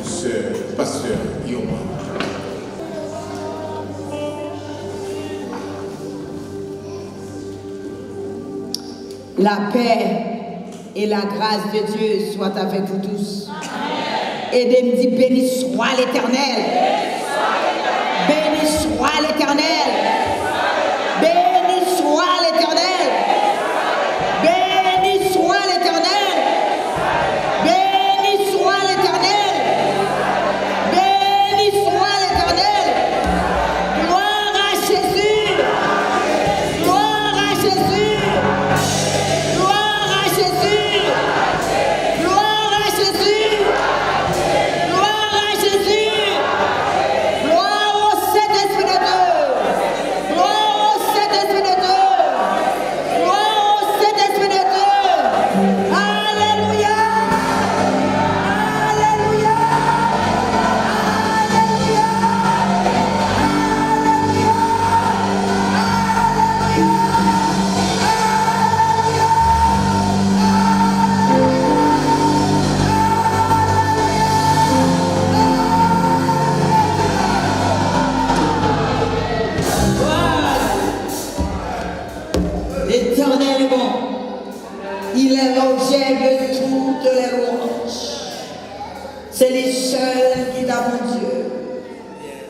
sœur, pasteur Yoma. La paix et la grâce de Dieu soient avec vous tous. Et de me dire, béni soit l'Éternel. Béni soit l'Éternel. Béni soit l'Éternel. Béni soit l'Éternel. Béni soit l'Éternel. Béni soit l'Éternel. Gloire à Jésus. Gloire à Jésus. Gloire à Jésus. Gloire à Jésus. Gloire à Jésus. Gloire au Saint-Esprit de Dieu. Gloire au Saint-Esprit de Dieu. Gloire au Saint-Esprit de Dieu. Alléluia. Alléluia. Alléluia. L'Éternel est bon. Il est l'objet de toutes les louanges. C'est les seuls qui t'ont mon Dieu.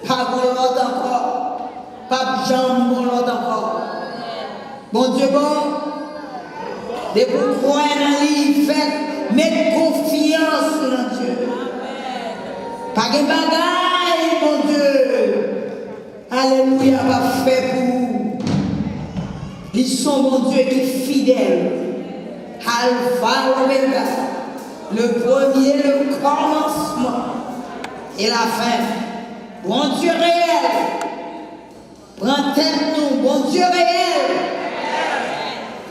Pas pour l'autre encore. Pas jambe pour l'autre encore. Mon Dieu bon. Et pour croire dans lui, faites, mettez confiance dans Dieu. Pas de bagaille, mon Dieu. Alléluia, va faire pour vous. Ils sont mon Dieu qui est fidèle. Alpha, Omega. Le premier, le commencement. Et la fin. Bon Dieu réel. Prends tête nous, bon Dieu réel.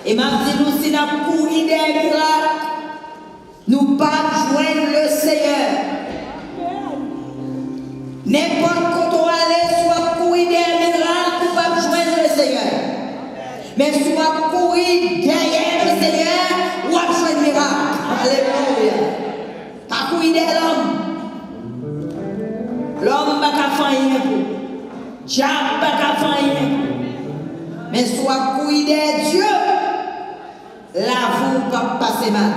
Et m'a dit nous, si nous avons couru des miracles, nous pas joindre le Seigneur. N'importe quand on allait, soit courir des miracles, nous pas joindre le Seigneur. Mais soit courir derrière le Seigneur, ou à joindre le miracle. Alléluia. Pas courir derrière l'homme. L'homme n'a pas fait rien. Diable n'a pas fait rien. Mais soit courir derrière Dieu, là vous ne pas passer mal.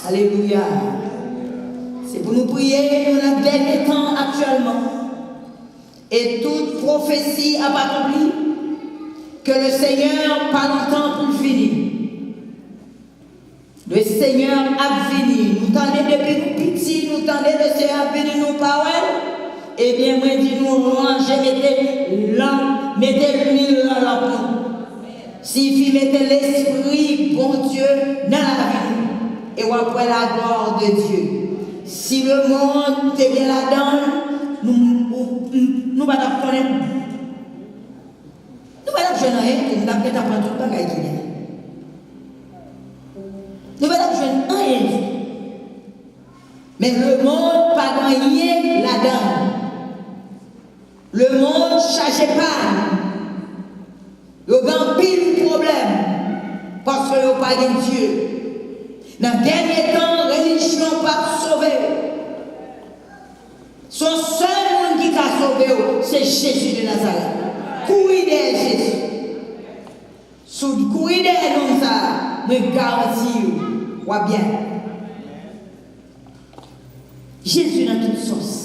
Alléluia. C'est pour nous prier dans le dernier temps actuellement. Et toute prophétie a pas accompli. Que le Seigneur pas longtemps pour le finir. Le Seigneur a venu. Nous tendez depuis nous petits, nous tendez le Seigneur a venu nous paroles. Eh bien, moi, dis nous ranger, mettez l'huile dans la peau. Si vous mettez l'esprit, bon Dieu, dans la vie. Et après la gloire de Dieu. Si le monde est bien là-dedans, nous ne pas connaître. Nous ne pouvons pas rien, nous n'avons pas tout le bagage qui est. Nous ne pouvons pas rien. Mais le monde n'a pas gagné là-dedans. Le monde ne cherche pas. Il y a un pile problème. Parce qu'il n'y a pas de Dieu. Dans le dernier temps, la religion n'a pas sauvé. Son seul monde qui a sauvé, c'est Jésus de Nazareth. Courir derrière Jésus. Sous courir derrière nous, ça, me garantit, ou bien. Jésus dans toute sauce.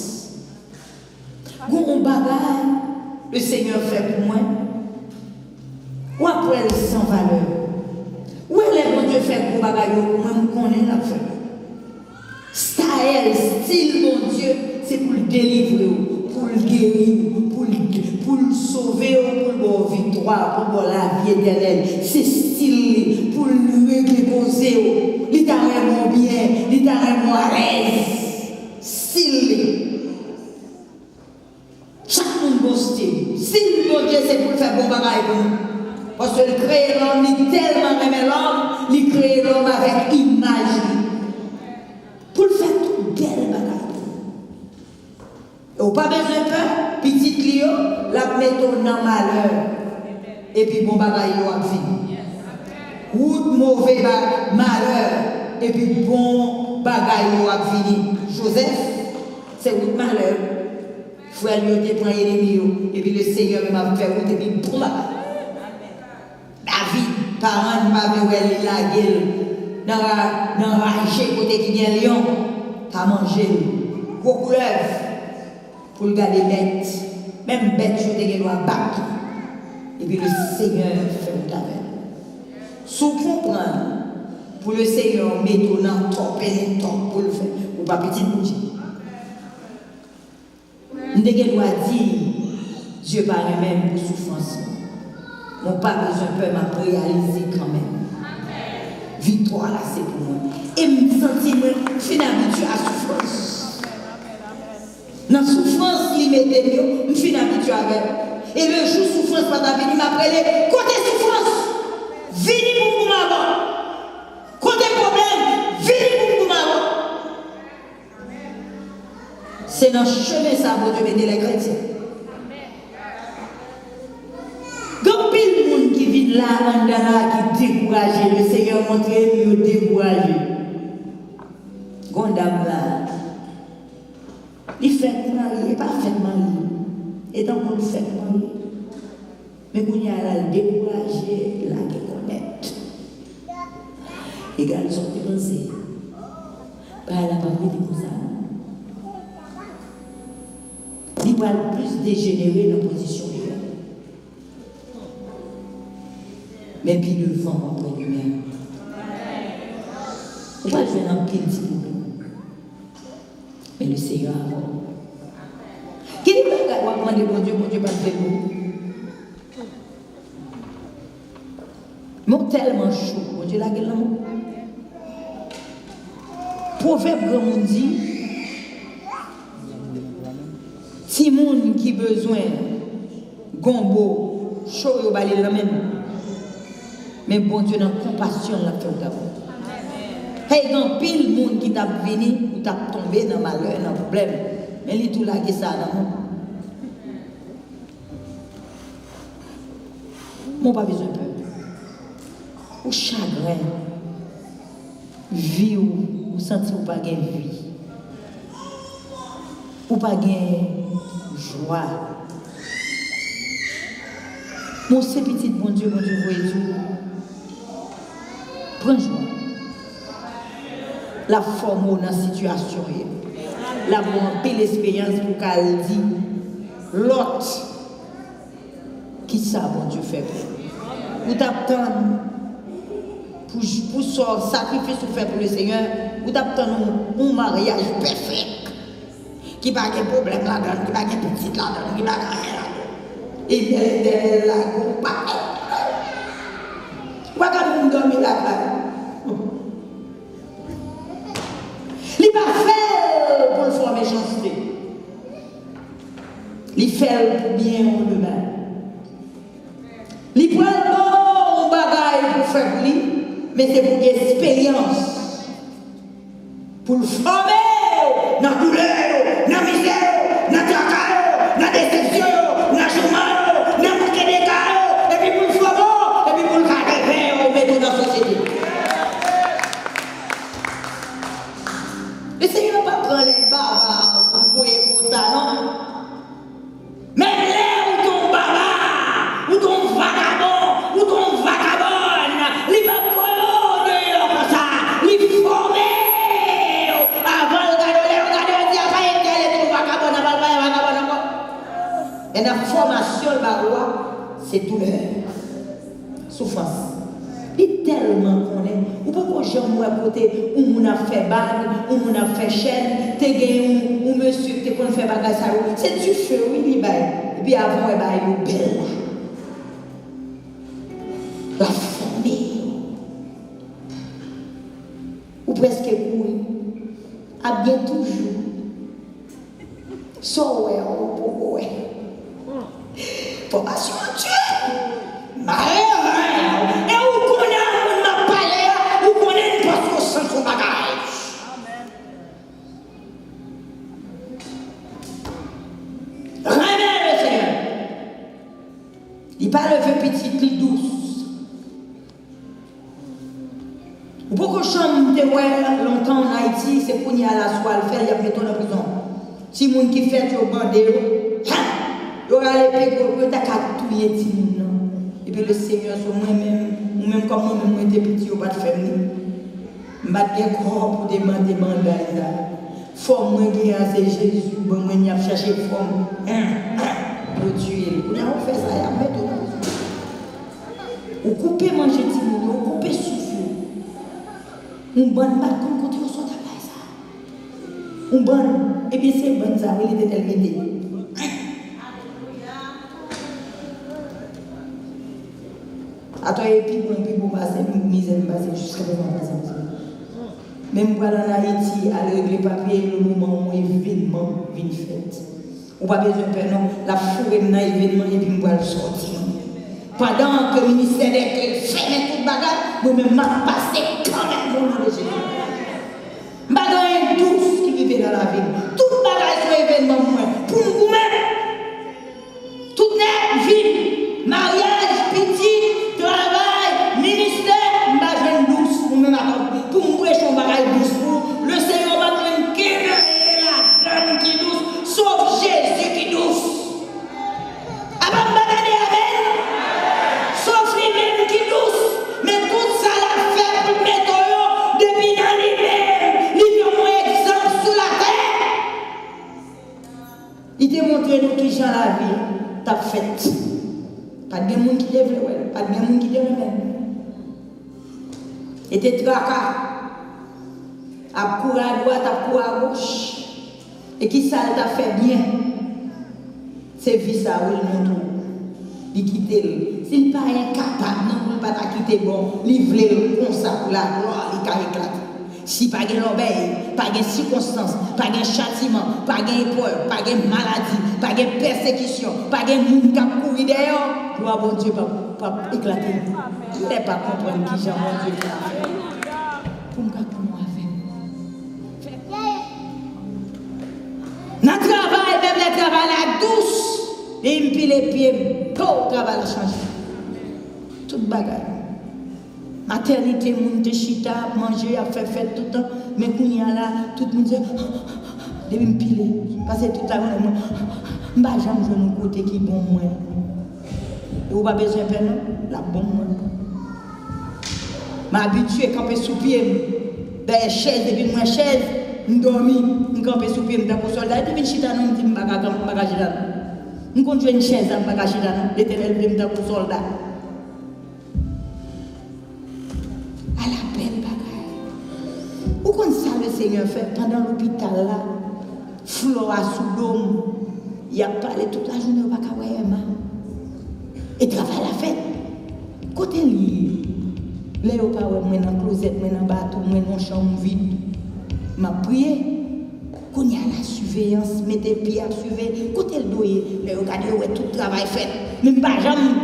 Quand on bagarre, le Seigneur fait pour moi. Ou après, elle sans valeur. Où est-ce que mon Dieu fait pour bagarre, moi, je connais la fait. Style, style, mon Dieu, c'est pour le délivrer, pour le guérir, pour le sauver, pour la victoire, pour la vie éternelle. C'est style pour le reposer. Il t'a vraiment bien, il t'a vraiment à l'aise. Style. Chaque monde bon style. Style, mon Dieu, c'est pour faire bon bagaille pour nous. Parce que le créer l'homme, il tellement aimé l'homme, il crée l'homme avec image. Pour le faire tout belle bagaille. Et on pas besoin de peur, petit Clio, la mettre dans malheur. Et puis bon bagaille yo a fini. Ou mauvais malheur. Et puis bon bagaille ou a fini. Joseph, c'est un malheur. Frère lui était pris ennemi et puis le Seigneur m'a fait route et puis boum. David, parent m'a vu elle la gueule dans raché côté qui vient lion, t'as mangé gros couleuvre pour le garder bête. Même bête je te dois battre. Et puis le Seigneur fait route avec. Sous comprendre pour le Seigneur mettre dans top et top pour le faire ou pas petit bouger. Nous devons dire, Dieu parle même pour souffrance. Mon pas besoin de m'a réaliser quand même. Victoire là, c'est pour moi. Et me sentir, je suis habitué à la souffrance. Dans la souffrance, il m'était mieux, je suis habitué avec. Et le jour souffrance, pas venir m'appeler, côté souffrance, venez pour vous maman. Côté problème, venez pour vous maman. C'est dans le chemin ça pour Dieu mettre les chrétiens. Quand pile monde qui vit là, qui découragé, le Seigneur montre mieux découragé. Gondam là, il fait marier, pas fait marier. Et donc on le fait marier. Mais quand il y a là, découragé, là, qui connaît. Les gars, ils sont dépensés. Bah, elle n'a pas pris de ça. Il va le plus dégénérer dans la position de l'homme. Mais puis le vent après lui-même. On va jouer dans le pied de mais le Seigneur avant. Qui dit que on va demander bon Dieu, pas de faire beau. Mon tellement chaud, bon Dieu la gueule. Proverbe grand monde dit. Si moun qui besoin gombo chaud yo balé la même mais bon Dieu dans compassion la fait d'abord. Hey grand pile moun qui t'a venu ou t'a tombé dans malheur dans problème mais li tout là qui ça dans mon pas besoin peur ou chagrin vie ou sentir ou pas gain vie ou pas gain joie. Mon c'est petit bon Dieu, voyez tout. Prends joie. La forme dans la situation. La bonne l'expérience pour qu'elle dise l'autre qui ça bon Dieu fait pour t'attendre pour son sacrifice fait pour le Seigneur, pour t'attendre un mariage parfait. Qui n'a pas de problème là-dedans, qui n'a pas de petite là-dedans, qui n'a pas de rien là-dedans. Et bien, elle est là, elle pas. Pourquoi quand vous dormez là-bas? Il n'est pas fait pour le faire méchanceté. Il fait pour bien en lui-même. Il prend un bagage pour faire lui, mais c'est pour l'expérience. Pour le former dans la douleur. Dans la misère, dans la tracas, dans la déception, dans le chômage, dans le manque de cas, et puis pour le favor, et puis pour le caractère, on met tout dans la société. Le Seigneur ne va pas prendre les barbares pour jouer comme ça, non? Même là où ton barbare, où ton vagabond, où ton vagabonde, il va prendre comme ça, il forme avant le et la formation, c'est douleur, souffrance. Il est tellement connu. Ou pourquoi j'ai un côté où on a fait bague, où on a fait chaîne, tu as un monsieur qui a fait bague, c'est du feu, oui, il baille. Et puis avant, il est belle. La famille. Ou presque oui. À bien toujours. So ouais, oh ouais. Formation Dieu. Et où qu'on a parlé, où qu'on a une poisson sans son bagage. Remets le Seigneur. Il parle de petite douce. Pourquoi Beaucoup de chambres de longtemps en Haïti, c'est pour y aller à la soirée, il y a mis en prison. Si les gens qui fait au bandé, il y aura l'épée pour que tu aies tout les petits. Et puis le Seigneur, sur moi-même, ou même comme moi-même, j'étais petit, je ne vais pas faire. Je ne vais pas corps pour demander mandat. Forme moi qui c'est Jésus, bon moi n'y a cherché forme pour tuer. On fait ça, il y a mettre dans la prison. On coupe manger petit monde, on coupe souffle. On bonne pas comme quand on sort à ça. On bonne et bien c'est bonne ça, il était tellement attends et puis bon passer misère passer jusqu'à présent. Même pour aller en Haïti, à régler papier, le moment où l'événement vient fait. On n'a pas besoin de faire non, la fourrée dans l'événement et puis on va le sortir. Pendant que le ministère des Clés fait tout le bagage, moi-même, je passe quand même au nom de Jésus. Je ne douce qui vivait dans la vie. Tout le bagage sur l'événement, pour vous-même. Tout net, vie, mariage, petit, travail, ministère, je ne douce vous-même. Pour me prêcher un bagage douce pour le Seigneur va prendre qui est la donne qui est douce, sauf Jésus qui est douce. Amen. Sauf lui-même qui est douce. Mais tout ça l'a fait pour mettre depuis dans lui-même. Il fait mon exemple sur la terre. Il démontre nous qui j'ai la vie, t'as fait. Pas de monde qui devrait, pas de monde qui devrait. Et tes tracas, à courir à droite, à courir à gauche, et qui ça t'a fait bien, c'est vie ça, oui, non tout. Il quitte. S'il n'est pas incapable, non, il ne pas quitter bon, livrer comme ça pour la gloire, il va éclater. Si pas de l'obéi, pas de circonstances, pas de châtiment, pas de épreuve, pas de maladie, pas de persécution, pas de monde qui a couru dehors, gloire bon Dieu, pas éclater. Je ne vais pas comprendre qui j'ai mon Dieu fait. Pour me comprendre avec. Dans le travail, même le travail la douce, et me pile les pieds, tout travail a changé. Tout bagaille. Maternité, moun te chita, manger, a fait fête tout le temps, mais quand il y a là, tout le monde dit, de me piler. Parce que tout à l'heure, je ne vais jamais jouer un côté qui est bon, moi. Et vous n'avez pas besoin de faire, non? La bonne, moi. Je m'habitue à camper sous pied, derrière chaise, depuis moi chaise, je dormis, je campe sous pied, je suis soldat, et puis je suis là, je me dis, je ne vais pas jouer là. Je vais une chaise, je ne vais pas jouer là, l'Éternel, je suis soldat. À la belle bagaille. Où comme ça le Seigneur fait pendant l'hôpital là, Flora sous l'homme, il a parlé toute la journée au Bakawayama. Et travail la fête. Côté lui, là au pas moi dans closet, moi dans bateau, moi dans chambre vide. M'a prié. Qu'on y a la surveillance, mettez pied à surveiller. Côté le doyer, là regardez où est tout le travail fait. Même pas jamais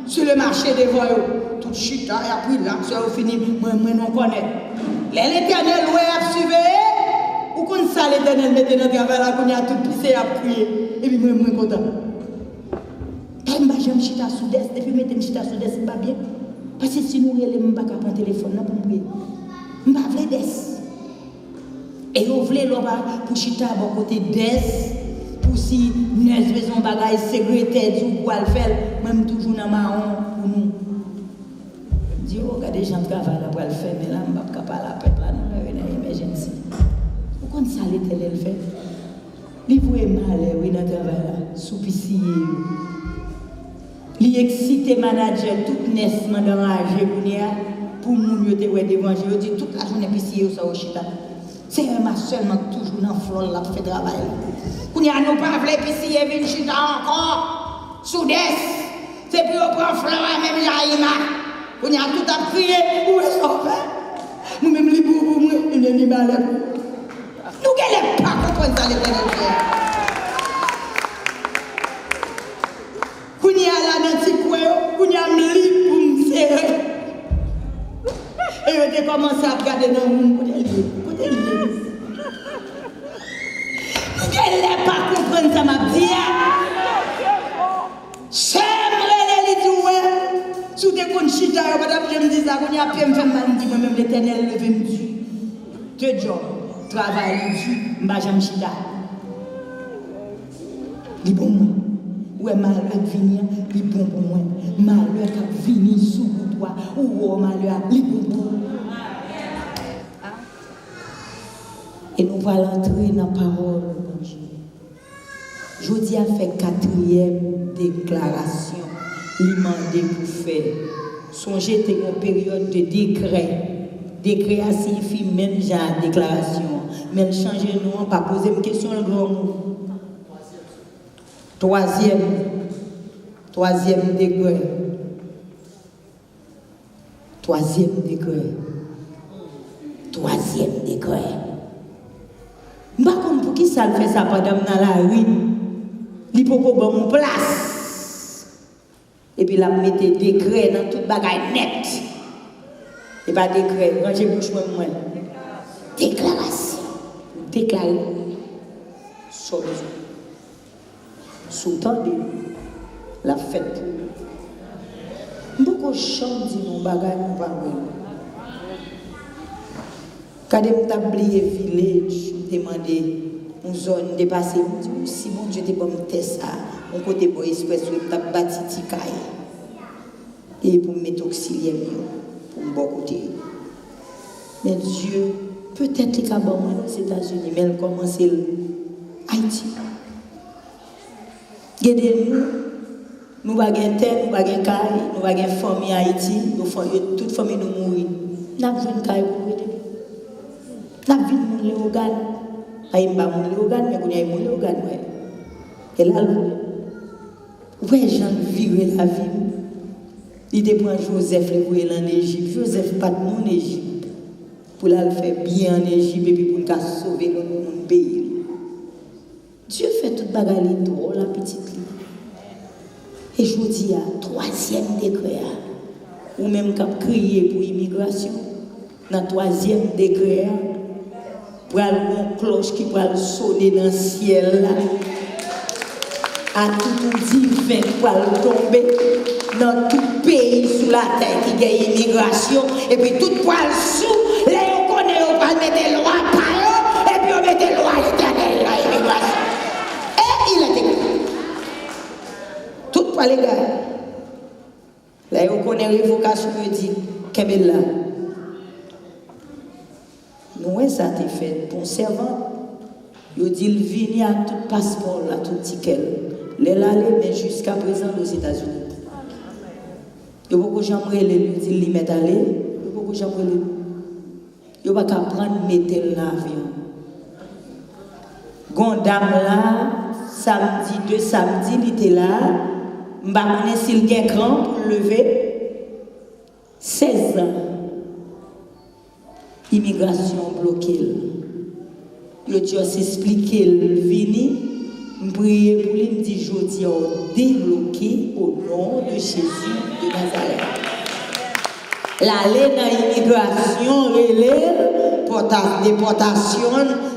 sur le marché des voyous. Tout chita et après là, ça a fini, moi non connais. L'Éternel a surveillé, ou qu'on ça l'Éternel mette dans le travail là, qu'on a tout pissé à prier. Et puis moi content. Je ne vais jamais chita sous-est, depuis que je chita sous-est, ce n'est pas bien. Parce que si nous ne pouvons pas prendre le téléphone pour me prier. Je ne vais pas des. Et vous voulez pour chita à côté des, pour si nous avons besoin de bagages secrétaires, ou quoi le faire, même toujours dans ma honte pour nous. Je dis, regardez, les gens travaillent là pour le faire, mais là, je ne vais pas parler à la peuple, là, nous avons une émergence. Pourquoi ça l'Éternel le fait? Il vous est mal, oui, dans le travail là, soupissé. Il excite manager tout naissement d'enragé pour nous d'évangile. Il dit toute la journée pissé ça au chita. C'est un seulement toujours dans le flot là pour faire travail. Nous ne pas voulu pissé venir chita encore. Sous-est. C'est pour prendre flot même Jaïma. On a tout à prier, où est-ce qu'on fait? Nous-mêmes, les boubous, nous ne pas là. Nous ne pas comprendre ça, l'Éternel. Quand il y a là dans le petit coin, quand il y a un lit pour me serrer. Et je commencé à regarder dans le monde, côté lié. Nous ne pas comprendre ça, ma vie. J'aimerais les doués. Sous te kon chita, madame, je me dis ça, qu'on y a pu me faire mal, dit moi-même l'éternel levé me dit. Deux jobs, travail, dit, m'a jamais chita. Li bon moi. Ouais, malheur qui vient, li bon pour moi. Malheur qui vient sous toi, ou malheur, li bon pour moi. Et nous allons entrer dans la parole de Dieu. Je dis à faire 4e déclaration. L'imandé pour faire. Songez que une période de décret. Décret signifie même genre déclaration. Mais changer nous, pas poser une question le grand mot. 3e degré. 3e degré. 3e degré. Je ne sais pas pour qui ça fait ça pendant dans la rue. Il faut qu'on ait une place. Et puis la mettre décret dans toute bagaille net. Et pas décret, rangez bouche moi. Déclaration. Déclarer. Solution. Sous-tendez. La fête. Beaucoup de gens disent nos bagailles, nous pas quand je m'ai village, je demandé une zone dépassée. Je me dis, si mon Dieu te bon test ça, on côté pour express, je t'ai bâti tikaï. Et pour me mettre auxiliaire, pour me bon côté. Mais Dieu, peut-être qu'il y a bon aux États-Unis, mais il commence Haïti. Regardez-nous, nous avons terre, nous avons caille, nous avons famille Haïti, toute famille nous mourit. Nous avons une caille pour aider. Nous avons vu mon organe. Pas mon organe, mais nous avons mon organe. Et là, ouais, j'en vivais la vie. Il était prend Joseph, le en Égypte. Joseph pas de mon Égypte. Pour la faire bien en Égypte et puis pour le sauver notre pays. Dieu fait toute bagarre drôle, la petite vie. Et je vous dis, à 3e degré, ou même quand crier pour l'immigration, dans 3e degré, pour aller une cloche qui va sonner dans le ciel, à tout divin pour tomber dans tout pays sous la terre qui gagne l'immigration, et puis tout poil sous, là on connaît, on va mettre loi par eux, et puis on met loi éternelle dans l'immigration. Et il est écrit. Tout poil les gars. Là on connaît révocation, on dit, qu'est-ce que là? Nous, ça a été fait pour un servant. Il dit qu'il vient à tout passeport, à tout ticket. Il est allé, mais jusqu'à présent aux États-Unis. Il y a beaucoup de gens qui lui disent qu'il met aller. Il y a beaucoup de gens qui lui il n'y a pas qu'à prendre mettre l'avion. Gondam là, samedi, il était là. Je ne sais pas s'il y a un cran pour lever. 16 ans. Immigration bloquée. Le Dieu s'expliquer, il vient, je prie pour lui, me dit, je dis, débloqué au nom de Jésus de Nazareth. L'aller dans l'immigration, relève, déportation,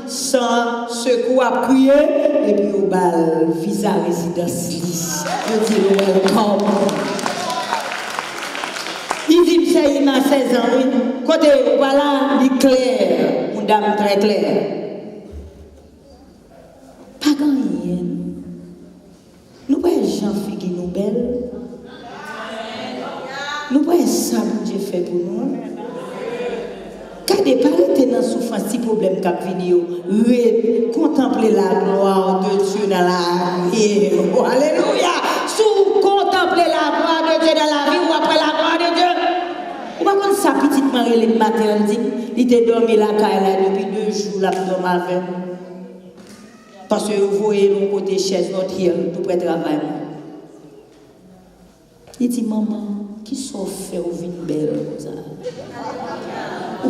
sans secours à prier, et puis au bal, visa résidence. Je dis, welcome. Il dit, il m'a 16 ans, oui. Côté, voilà, il est clair, une dame très claire. Pas gagné. Nous voyons Jean-Philippe qui nous belle. Nous voyons ça que Dieu fait pour nous. Quand des parents étaient dans souffrance, si problème qu'a venu, contempler la gloire de Dieu dans la vie. Oh, alléluia. Sous contempler la gloire de Dieu dans la vie ou après la gloire de Dieu. Ou pas comme sa petite Marie le matin, il était dormi la caille depuis 2 jours, là, dans ma vie. Parce que vous voyez nos côté chaise, notre hill, tout près de travail. Il dit, maman, qui sont fait au vin belle comme ça?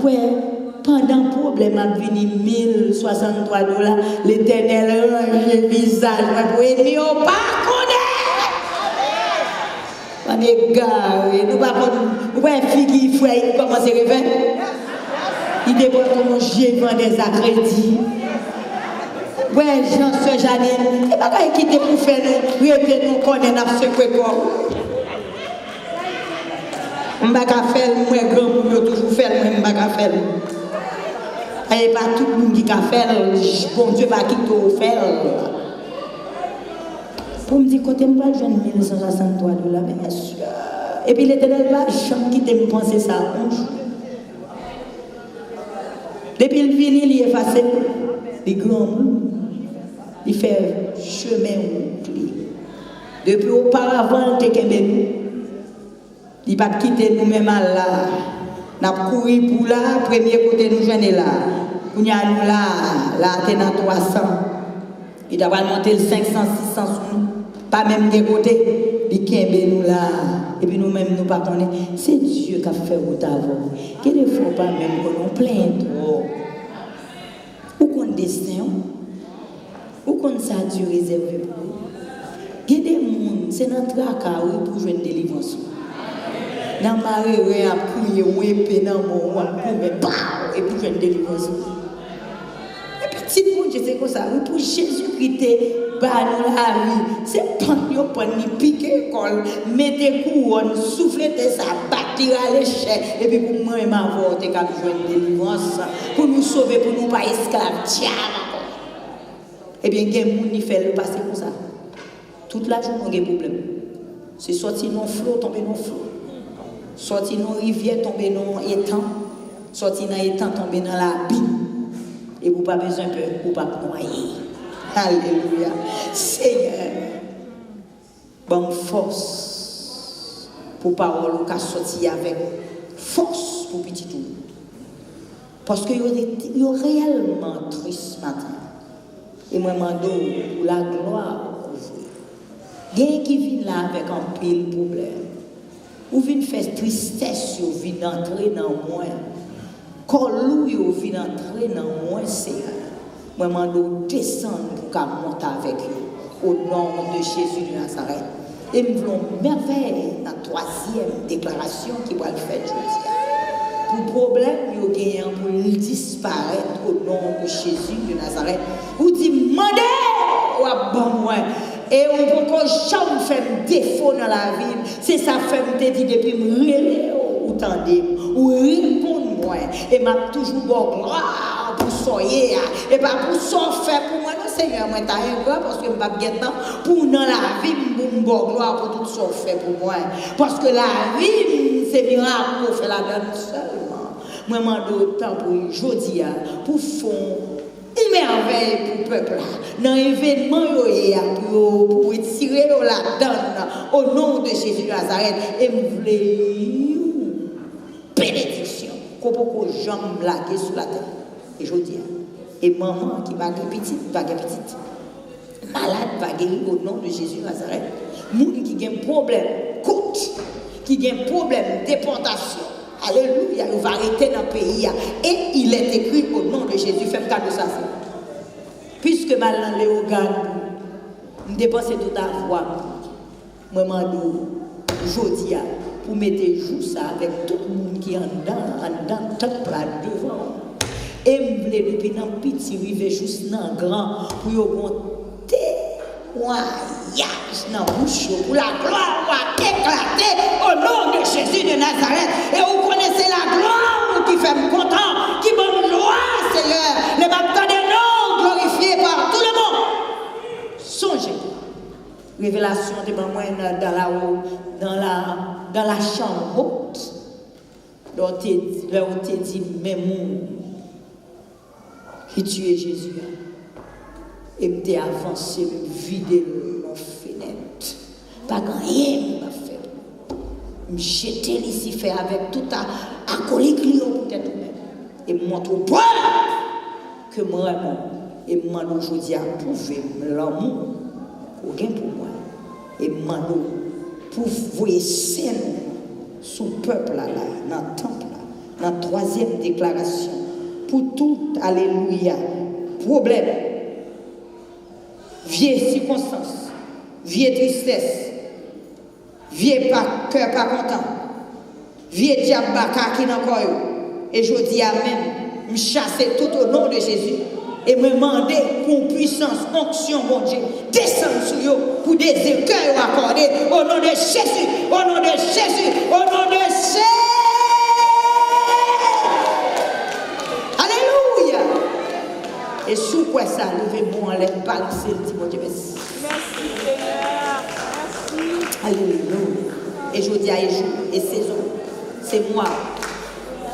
Ouais, pendant le problème a venu 1063 $, l'Éternel range le visage pour ennemi au pas connaître. On est garé, nous pas nous pas fille qui fait comment se réveille. Il dépend comment j'ai vendu des accrédits. Ouais, Jean-Sœur Janine, il n'y a pas qu'à quitter pour faire nous, rêver nous connaître ce que quoi. Je ne vais pas faire, moi, grand, je toujours faire, moi, je ne vais pas faire. Et pas tout le monde qui a fait, bon Dieu va quitter au faire. Pour me dire, côté moi, je ne 1163 $, mais bien sûr. Et puis l'Éternel va jamais quitter me penser ça un jour. Depuis le fini, il est effacé. Les grands mots, il fait chemin route. Depuis auparavant, il était nous. Il n'a pas quitté nous-mêmes là. Nous avons couru pour là, premier côté nous jeunes là. Nous sommes là, t'es dans 300. Il a monté le 500, 600 sur nous. Pas même des côtés. Il a nous là. Et puis nous-mêmes, nous ne pas connaître. C'est Dieu qui a fait route avant. Qu'il ne faut pas même que nous plaindre trop. Où qu'on destin, où qu'on ça Dieu réservé pour nous. Il y a des gens, c'est notre tracas pour jouer une délivrance. Dans ma rue, à couiller, ou épée dans mon roi, et puis jouer une délivrance. Et puis, petit monde, je sais comme ça, pour Jésus-Christ, bah nous la vie, c'est pas nous pour nous piquer, mettez couronne, souffler ça, bâtir à l'échelle, et puis pour moi et ma voix, t'es qu'à jouer une délivrance, pour nous sauver, pour nous pas esclaves, diable. Eh bien, il y a des gens qui font le passé comme ça. Toute la journée, on a des problèmes. C'est sorti dans le flot, tomber dans le flot. Sorti dans la rivière, tomber dans l'étang. Sorti dans l'étang, tomber dans la bine. Et vous n'avez pas besoin de vous pas noyer. Alléluia. Seigneur, bonne force pour parole qui a sorti avec force pour petit tout. Parce que vous êtes réellement triste ce matin. Et moi, je demande pour la gloire. Il y a qui vient là avec un pile problème. Ou vient faire tristesse, ou vient entrer dans moi. Colou, ou vient entrer dans moi, Seigneur. Moi, je demande de descendre pour qu'elle monte avec lui. Au nom de Jésus de Nazareth. Et nous voulons merveille la troisième déclaration qui va le faire aujourd'hui. Pour problème, il y a pour disparaître au nom de Jésus de Nazareth. Vous dites, demandez, ou à bon moi. Et on peut jamais faire défaut dans la vie. C'est ça fait me dit depuis me ou tendez ou répondre moi et m'a toujours bon gloire pour soyer et pas pour ça faire pour moi non Seigneur moi t'as un grand parce que m'a maintenant pour dans la vie me bon gloire pour tout ça fait pour moi parce que la vie c'est miracle pour faire la donne seulement. Moi m'a d'autant pour aujourd'hui pour fond une merveille pour le peuple. Dans l'événement, pour tirer la donne au nom de Jésus de Nazareth. Et vous voulez bénédiction. Qu'on peut jamais blaguer sur la terre. Et je dis, et maman qui va guérir petite, va guérir petite. Malade va guérir au nom de Jésus de Nazareth. Moun qui a un problème, coûte, qui a un problème, déportation. Alléluia, il va arrêter dans le pays. Et il est écrit au nom de Jésus. Fais cas de ça. Puisque maintenant, les organes, je dépense toute la voix. Moi, je dis, pour mettre jour ça avec tout le monde qui est en dedans, temple là devant. Et je voulais depuis dans le petit, rive juste dans le grand, pour monter. Voyage dans la bouche pour la gloire va éclater au nom de Jésus de Nazareth. Et vous connaissez la gloire qui fait me content, qui me joie, Seigneur. Les baptêmes des noms glorifiés par tout le monde. Songez. Révélation de moi dans la chambre haute. Là où tu dit, mais mon qui tuait Jésus. Et me t'ai avancé, me vider mon fenêtre. Pas rien m'a fait. Me jeter ici, faire avec tout à coller client peut-être même. Et me montrer au point que moi, et moi aujourd'hui à prouver l'amour qu'on gagne pour moi. Et moi, pour voir scène sous le peuple là, dans le temple là, dans la troisième déclaration. Pour tout, alléluia, problème. Vieille circonstance, vieille tristesse, vieille cœur pas content, vieille diable qui n'a pas eu. Et je dis à même, me chasser tout au nom de Jésus. Et me demander pour puissance, onction, bon Dieu, descendre sur eux pour des écueils accordés au nom de Jésus, au nom de Jésus, au nom de Jésus. Alléluia. Et sous quoi ça, levez-moi en l'air, balancez le petit bon Dieu, merci. Merci Seigneur. Merci. Alléluia. Et je dis à jour et saison, c'est moi.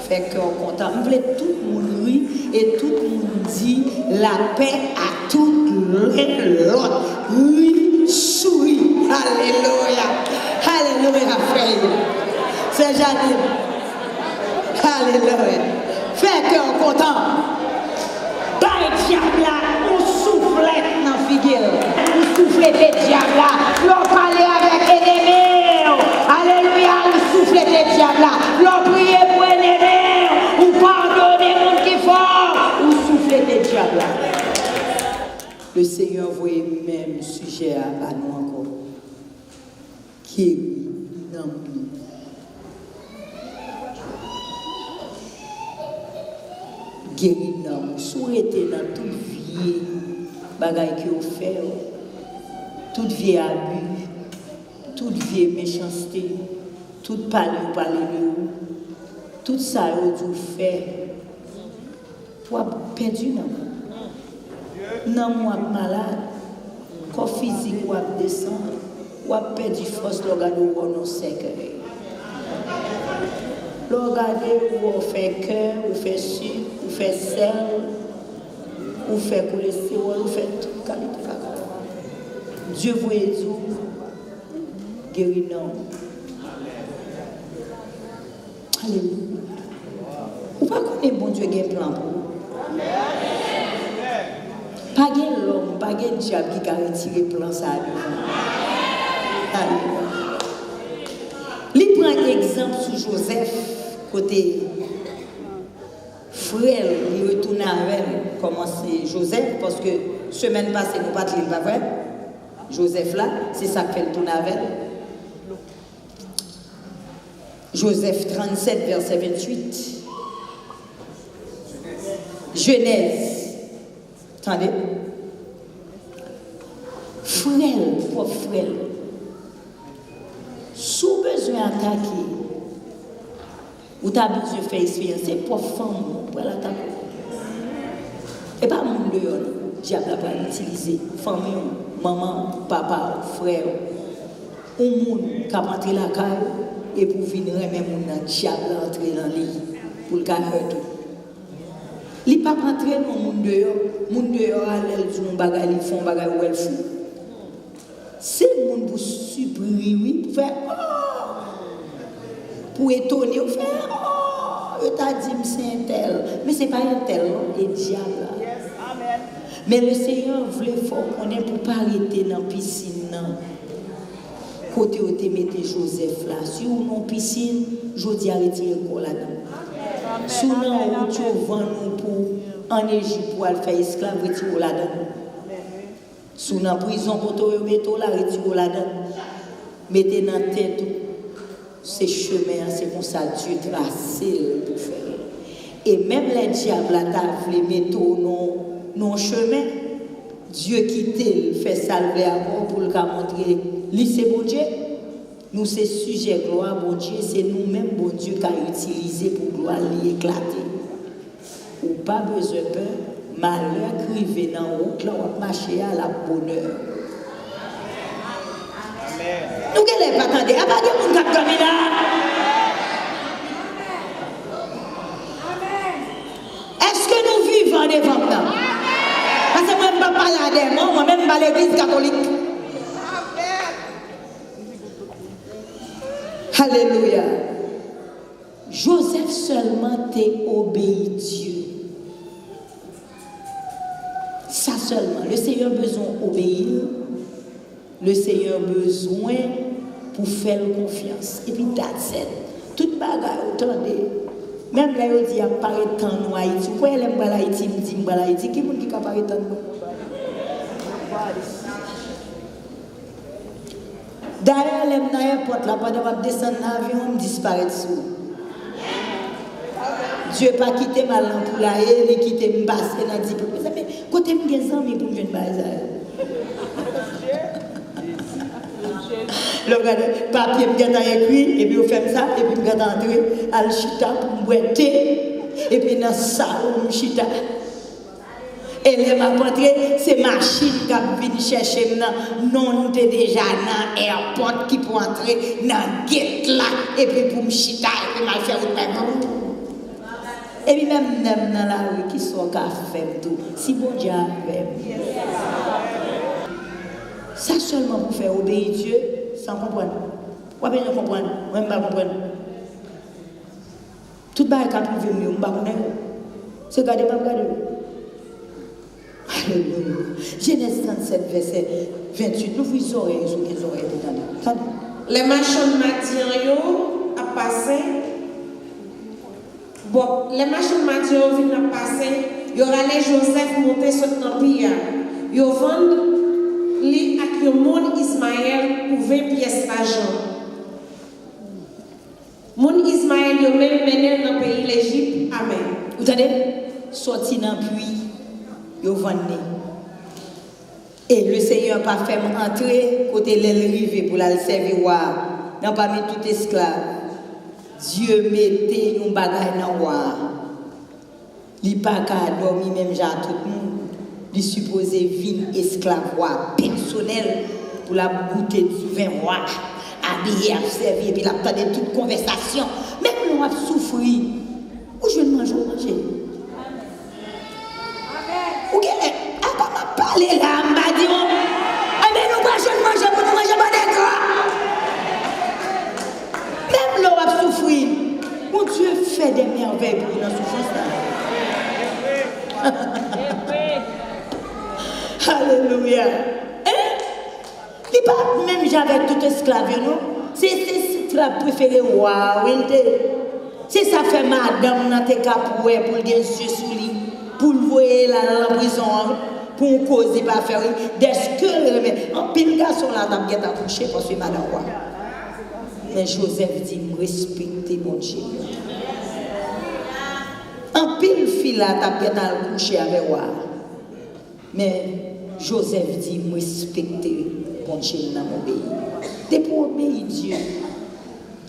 Fait qu'on content. Je voulais tout le monde rire et tout le monde dit la paix à tout l'autre. Oui, souris. Alléluia. Alléluia, frère. C'est Janine. Alléluia. Fait qu'on content. Dans le diable là, on souffle dans la figure. On souffle des diables là. L'on parle avec l'ennemi. Alléluia. On souffle des diables là. L'on prie pour l'ennemi. Ou pardonner mon qui fort. Ou souffle des diables là. Le Seigneur voyait même sujet à nous encore. Qui est dans nous. Guéri dans souhaité dans toute vie bagaille qui ont fait toute vie abus toute vie méchanceté toute parler de tout ça vous fait pour perdu non moi malade corps physique ou descendre ou perdu force l'organe ou non sec. Regardez où on fait cœur, où on fait sucre, où on fait sel, où on fait cholestérol, où on fait toute qualité. Dieu vous aide, guérit nous. Alléluia. Vous ne connaissez pas bon Dieu qui a un plan pour vous. Pas de l'homme, pas de diable qui a retiré le plan ça. Alléluia. Il prend un exemple sur Joseph, côté frère, il retourne avec comment c'est Joseph, parce que semaine passée, nous pas pas vrai. Joseph là, c'est ça qu'il fait le tourner avec. Joseph 37, verset 28. Genèse. Attendez. Frère, pauvre frère. Sous besoin d'attaquer, ou tu as besoin de faire expérience, c'est pour femme pour l'attaquer. Et pas mon dehors, diable va l'utiliser. Famille, maman, papa, frère, ou monde qui a rentré la caille et pour venir même mon diable entrer dans le lit pour le faire tout. Il pas rentrer dans mon dehors, elle dit mon bagage, ils font bagage où elle fout. C'est le monde pour supprimer, pour faire pour étonner, pour faire je t'ai dit c'est un tel. Mais ce n'est pas un tel, c'est le diable. Yes, amen. Mais le Seigneur voulait qu'on ait pour ne pas arrêter dans la piscine. Côté où tu mettais Joseph là. Si on a une piscine, je dis arrêter le là-dedans. Si on a un tu vends nous pour en Égypte pour aller faire esclave, retire là-dedans. Si on a en prison, quand on met là, retire là-dedans. Mettez dans la tête ces chemins, c'est comme ça Dieu tracé pour faire. Et même les diables, là, les métaux, non chemin, Dieu quitte, fait salver avant pour le montrer, lui c'est bon Dieu. Nous, c'est sujet gloire, bon Dieu, c'est nous-mêmes, bon Dieu, qui a utilisé pour gloire l'éclater. Ou pas besoin de peur, malheur crivé dans la route, là, on va marcher à la bonheur. Nous ne pas attendre. À part de mon cap comme là. Est-ce que nous vivons devant nous? Parce que moi, je ne parle pas à des démons, moi-même, je ne parle pas à l'église catholique. Alléluia. Joseph seulement t'a obéi Dieu. Ça seulement. Le Seigneur a besoin d'obéir. Le Seigneur a besoin pour faire confiance. Et puis, that's it. Toute bagarre, attendez. Même là, il dit, il apparaît tant nous Haïti. Pourquoi elle aime Haïti, me dit Haïti? Qui est-ce qui apparaît tant nous? D'ailleurs, elle aime dans l'aéroport, là, pendant que je descends dans l'avion, on disparaît dessous. Dieu pas quitté mal pour la haine, il quitté me passer dans 10 peu. Mais côté me des amis pour me jeune bazar. Le papier me gâte écrit et puis on fait ça et puis me gâte entrer à chita pour me boire thé et puis dans ça on chita. Et les m'a rentré, c'est machine qui viennent chercher non déjà dans airport qui pour entrer dans gate là et puis pour me chita et puis m'a faire autre. Et puis même dans la rue qui sont café tout, si bon Dieu avait. Ça seulement pour faire obéir Dieu sans comprendre. Ou bien je comprends, moi je ne comprends. Tout le monde qui a privé, je ne comprends pas. C'est garder ma garde. Alléluia. Genèse 37, verset 28. Nous vous oreilles sur les oreilles dedans. Les marchands de Madian ont passé. Bon, les marchands de Madian viennent passer. Il y aura les Joseph monter sur le pays. Ils vendent les à qui monde Ismaël pour 20 pièces d'argent. Mon Ismaël yo même mené dans le pays l'Égypte. Amen. Vous entendez? Sorti dans le puits, yo vendé. Et le Seigneur pas fait entrer côté l'arrivée pour la servir dans parmi tout esclave. Dieu mettait un bagage dans roi. Il pas qu'à dormir même genre tout le monde. Il supposé vin esclave roi personnel pour la goûter du vin roi, habillé, servir, et puis la tendait toute conversation. Même nous avons souffert. Où je vais manger, Ou qu'elle a pas parlé là, on m'a dit, mais nous pas manger pour nous manger pas d'écran. Même nous avons souffert. Mon Dieu fait des merveilles pour nous souffrir ça. Alléluia. Il pas même j'avais tout esclave, non? C'est la préférée, waouh, c'est ça fait madame dans tes capouets pour les yeux sur lui, pour le voir là dans la prison, pour causer pas faire. Dès que en pile garçon là t'a bien accouché parce que madame quoi. Mais Joseph dit me respecter mon Dieu. En pile fille là t'a bien accouché avec moi. Mais Joseph dit, moi respecter mon Dieu dans mon pays. C'est pour obéir Dieu.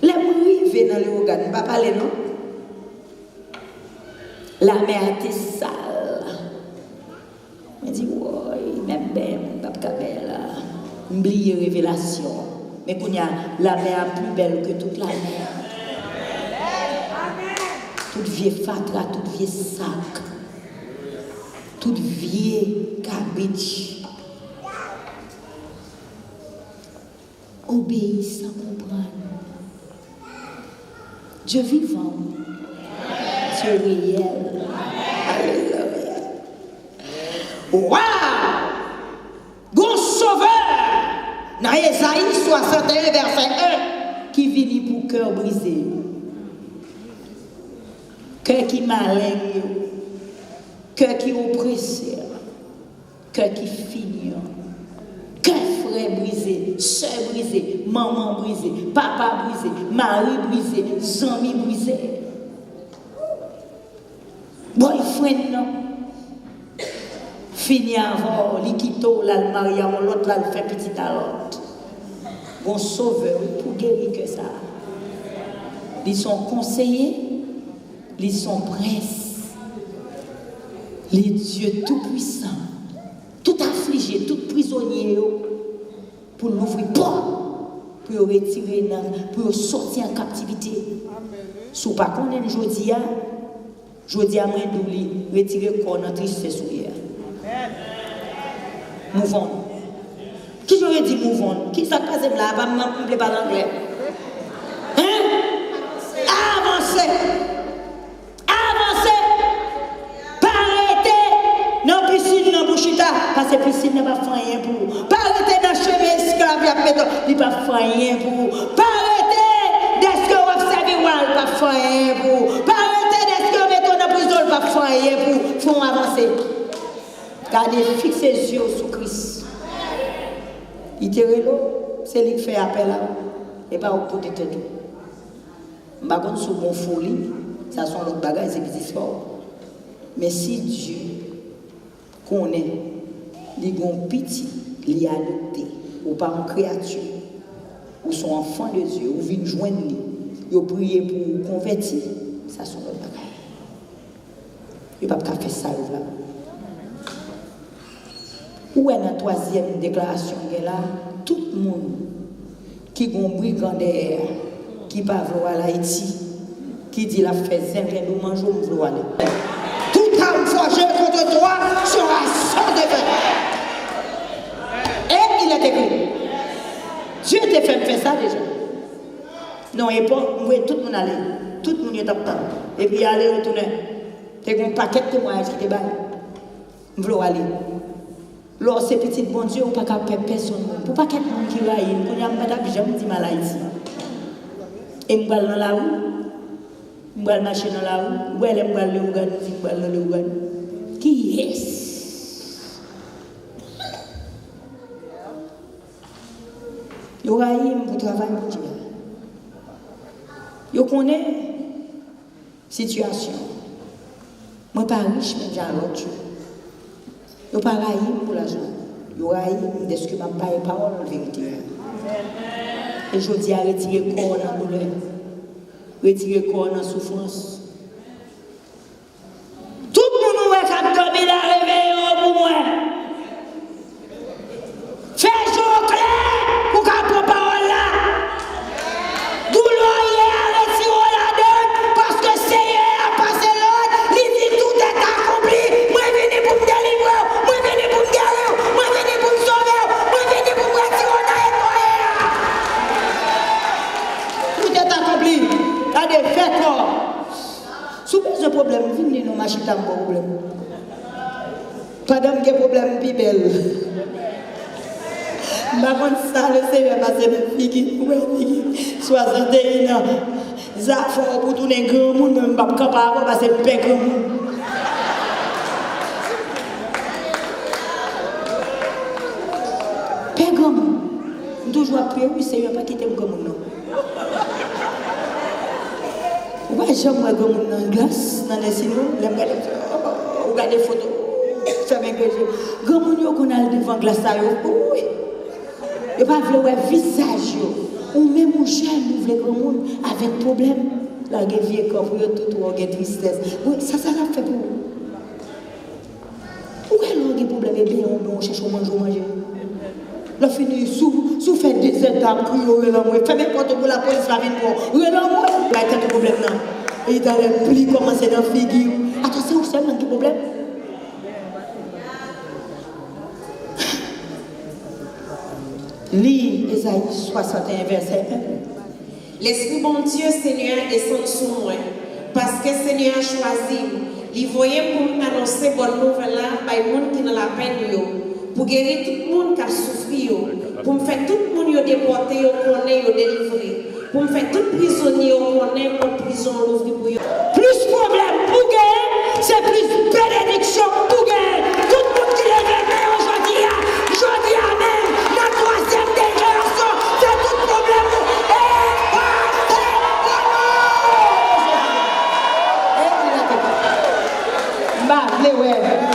Les arrivés dans le organe, ne pas parler non. La mer était sale. Je dis, oui, même bien, mon papa belle. M'oublier révélation. Mais qu'on y a la mer plus belle que toute la mer. Toute vieille fatra, toute vieille sac. Toute vieille cabbage. Obéis sans comprendre. Dieu vivant. Dieu réel. Alléluia. Waouh! Bon sauveur! Dans Ésaïe 61, verset 1, qui vit pour cœur brisé. Cœur qui malin. Cœur qui oppressé, cœur qui finit, cœur frère brisé, soeur brisé, maman brisé, papa brisé, mari brisé, amis brisé, boyfriend non, fini avant, l'équito, là le mariage, l'autre là le fait petit à l'autre. Bon sauveur pour guérir que ça. Ils sont conseillers, ils sont princes. Les dieux tout-puissants, tout affligé, tout prisonnier, pour l'ouvrir pour retirer, pour sortir en captivité. Si vous ne connaissez pas aujourd'hui, moi, je retirer le corps dans la tristesse. Mouvant. Qui j'aurais dit mouvant? Qui ça passe là? Pas me parler anglais. Hein? Avancez! Parce que piscine n'est pas rien pour. Pas arrêter dans le chemin esclave, il n'est pas rien pour. Pas arrêter d'être que vous observez, il pas rien pour. Pas arrêter d'être que vous mettez dans la prison, il pas rien pour. Faut avancer. Gardez, fixez les yeux sur Christ. Il te relève, c'est lui qui fait appel à vous. Et pas au côté de tout. Je ne sais pas si c'est une folie. ça sont l'autre bagage, c'est petit sport. Mais si Dieu connaît, les petit, il a adopté, ou pas une créature, ou son enfant de Dieu, ou vient joindre lui, ou prier pour convertir, ça sont l'autre bagage. Il ne peut pas faire ça là. Où est la troisième déclaration là? Tout le monde qui a un brigandaire, qui va voir l'Haïti, qui dit la fait 5 ans, nous mangeons, nous voulons aller. Tout âme forgée contre toi sera sans défait. Et il est écrit. Dieu t'a fait faire ça déjà. Non, et pas, vous voyez tout le monde aller. Tout le monde est en temps. Et puis aller retourner. C'est un paquet de témoignages qui te bat. Nous voulons aller. Lors ces petits bon Dieu, on ne peut pas faire personne. Pour pas qu'il y ait monde qui raille, on y a madame jamais dit mal ici. Et je vais dans la rue, je vais marcher dans la rue, je vais aller le Ouganda, je vais aller le Ouganda. Qui est-ce? Yo raille pour travailler pour Dieu. Yo connaît situation. Moi pas riche, mais j'ai l'autre. Yo pas raille pour l'argent. Yo raille parce que m'a pas parole en vérité. Et je dis à retirer corps dans douleur. Retirer corps dans souffrance. Tout le monde est capable de la réveiller pour moi. Fais jour clair pour qu'on prenne parole là. Douleur hier, retirez la donne parce que Seigneur a passé l'ordre. Il dit tout est accompli. Moi je viens pour me délivrer. Moi je viens pour me guérir. Moi je viens pour me sauver. Moi je viens pour me retirer la tout est accompli. Il y a des faits corps. Si vous avez un problème, venez nous marcher dans un problème. Pas d'un problème plus belle. Par contre, ça, le Seigneur passe de fille, 61 ans. Ça faut pour tourner grand monde, même pas capable parce que c'est grand monde. Père grand monde. Toujours après, oui, Seigneur, pas quitter grand monde. Ouais, j'aime grand monde dans la glace, dans les cinémas, regarde des photos. Ça m'engage. Grand monde qu'on a devant la glace, oui. Il ne va pas voir le visage. Ou même un jeune, nous voulons grand monde avec problème. La vie est comme tout, ou une tristesse. Ça l'a fait pour vous. Ou elle a un problème, et bien on cherche à manger. La fini sous fait des étapes, crier, fait même pas pour la police, la vie pour. Il y a un problème là. Et il a le pli commencé dans la figure. Attention, c'est un problème. Lis Ésaïe 61, verset 1. L'Esprit bon Dieu, Seigneur, descend sur moi. Parce que Seigneur a choisi, il voyait pour annoncer bonne nouvelle là, par les gens qui ont la peine, pour guérir tout le monde qui a souffert, pour me faire tout le monde déporté, connaître, délivrer, pour me faire tout prisonnier, connaître, pour prison, l'ouvrir pour eux. Plus de problème pour gagner, c'est plus de bénédiction pour gagner. Tout le monde qui lève les mains aujourd'hui, même, la troisième déclaration, c'est tout problème.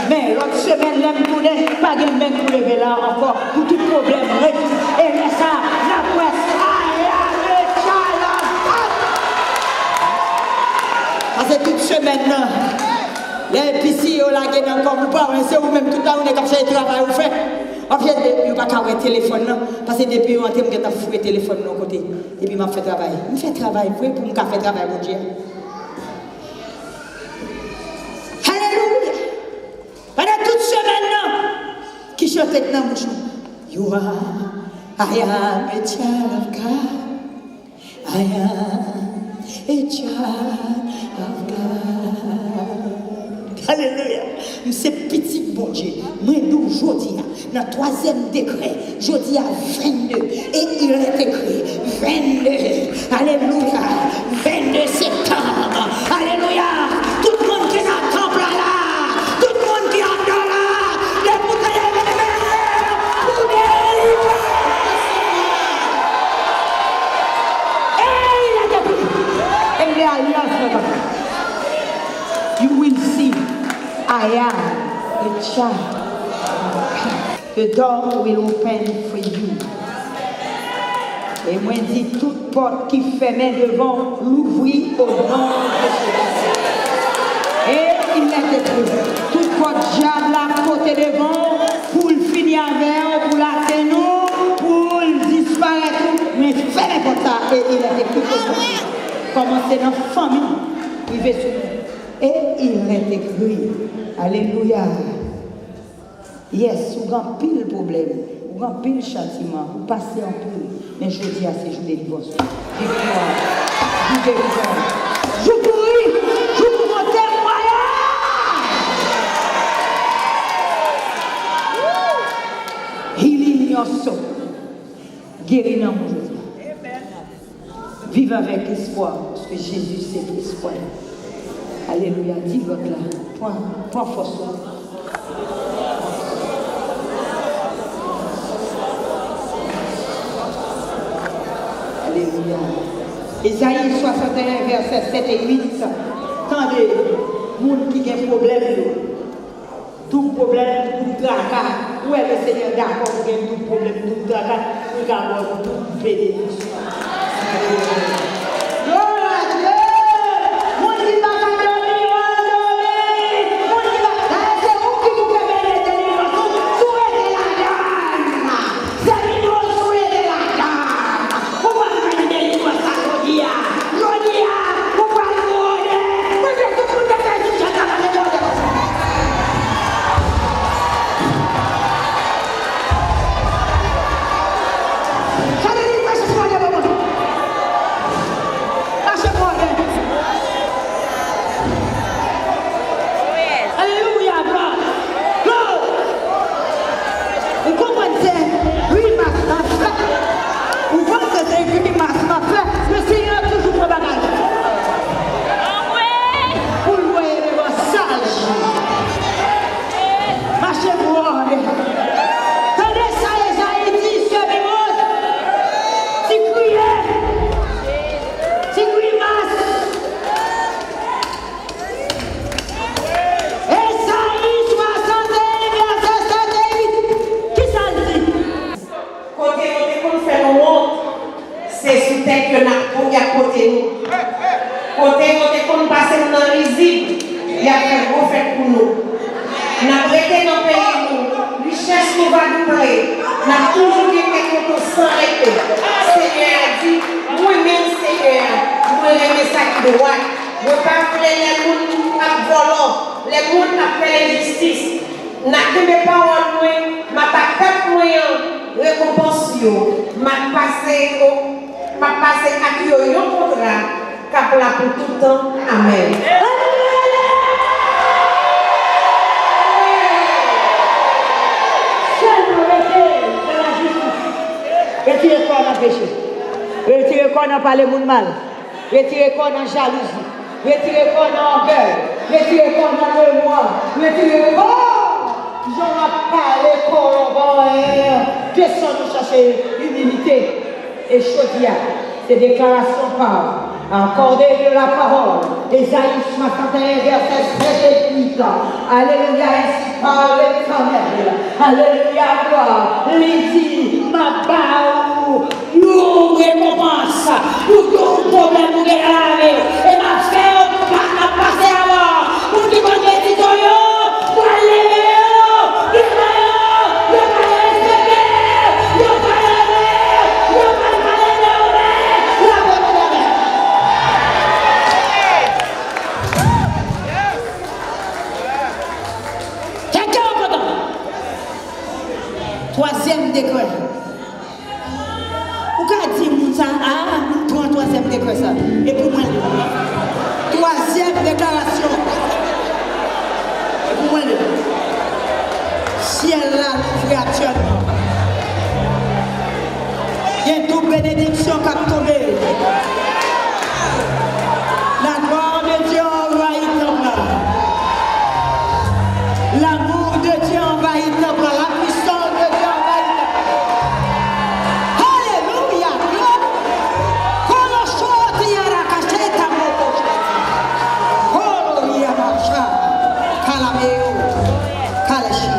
Mais l'autre semaine, l'aime tourner, pas de main pour lever là encore, pour tout problème. Et là, ça, la presse, parce que toute semaine, les piscines, la gueule encore, vous parlez, c'est vous-même tout le temps, on est comme ça, le travail, vous faites. En fait, il n'y a pas qu'à avoir téléphone, parce que depuis on a fouillé le téléphone de côté. Et puis, je fais travail. Je fais travail, pour me faire travail, mon Dieu. Alléluia. Pendant toute semaine, qui chante dans la bouche. You are, I am a child of God. I am a child of God. Alléluia. C'est petit bon Dieu. Moi, nous, aujourd'hui, dans le troisième décret, jeudi à 22. Et il est écrit 22. Alléluia. 22 septembre. Alléluia. Tout le monde qui est dans le temple là. Tout le monde qui est en dedans là. Les bouteilles de mer. Pour délivrer. Et il a dit. Et il est alliance. The door will open for you. Et moi, je dis, toute porte qui fermait devant, l'ouvrir au nom de Jésus. Et il l'a détruit. Toute porte diable la côté devant, pour le finir avec, pour la tenir, pour le disparaître, mais fermez comme ça. Et il a détruit. Commencez dans la famille, il va sur nous. Et il l'a détruit. Alléluia. Yes, vous avez pile problème, vous avez pile châtiment, vous passez en pile. Mais je dis à ces jours de divorce. Victoire, vous délivrez. Je pourris, je vous mon témoignage. Healing your soul. Guéris dans mon Jésus. Vive avec espoir, parce que Jésus c'est l'espoir. Alléluia, dis l'autre là. Prends force. Alléluia. Isaïe 61, verset 7 et 8. Tendez, monde qui a un problème, tout problème, tout tracas. Où est le Seigneur d'accord pour qu'il y ait tout problème, tout tracas, pour qu'il y ait toute bénédiction. Retirez corps dans le péché. Retirez corps dans parler monde mal. Retirez corps dans jalousie. Retirez corps dans orgueil. Retirez corps dans le moi. Retirez corps. J'en ai parlé corps. Question de chercher humilité et chaudière. C'est déclaration par accordé de la parole. Ésaïe 61, verset 7 et 8. Alléluia, ainsi parle l'Éternel. Alléluia, gloire. L'ici, ma baou, nous récompense pour tout problème nous gagnons. Et ma frère, ma passer avant. Pour qui m'en dit pour aller. Troisième décret. Pourquoi dire ça? Ah, troisième décret ça. Et pour moi, troisième déclaration. Et pour moi, ciel là, l'ouvre actuellement. Il y a une double bénédiction qui a tombé. La gloire de Dieu envahit ton là. L'amour de Dieu envahit ton là. La puissance de Dieu envahit ton là. Alléluia. Kalameo. Kalashi.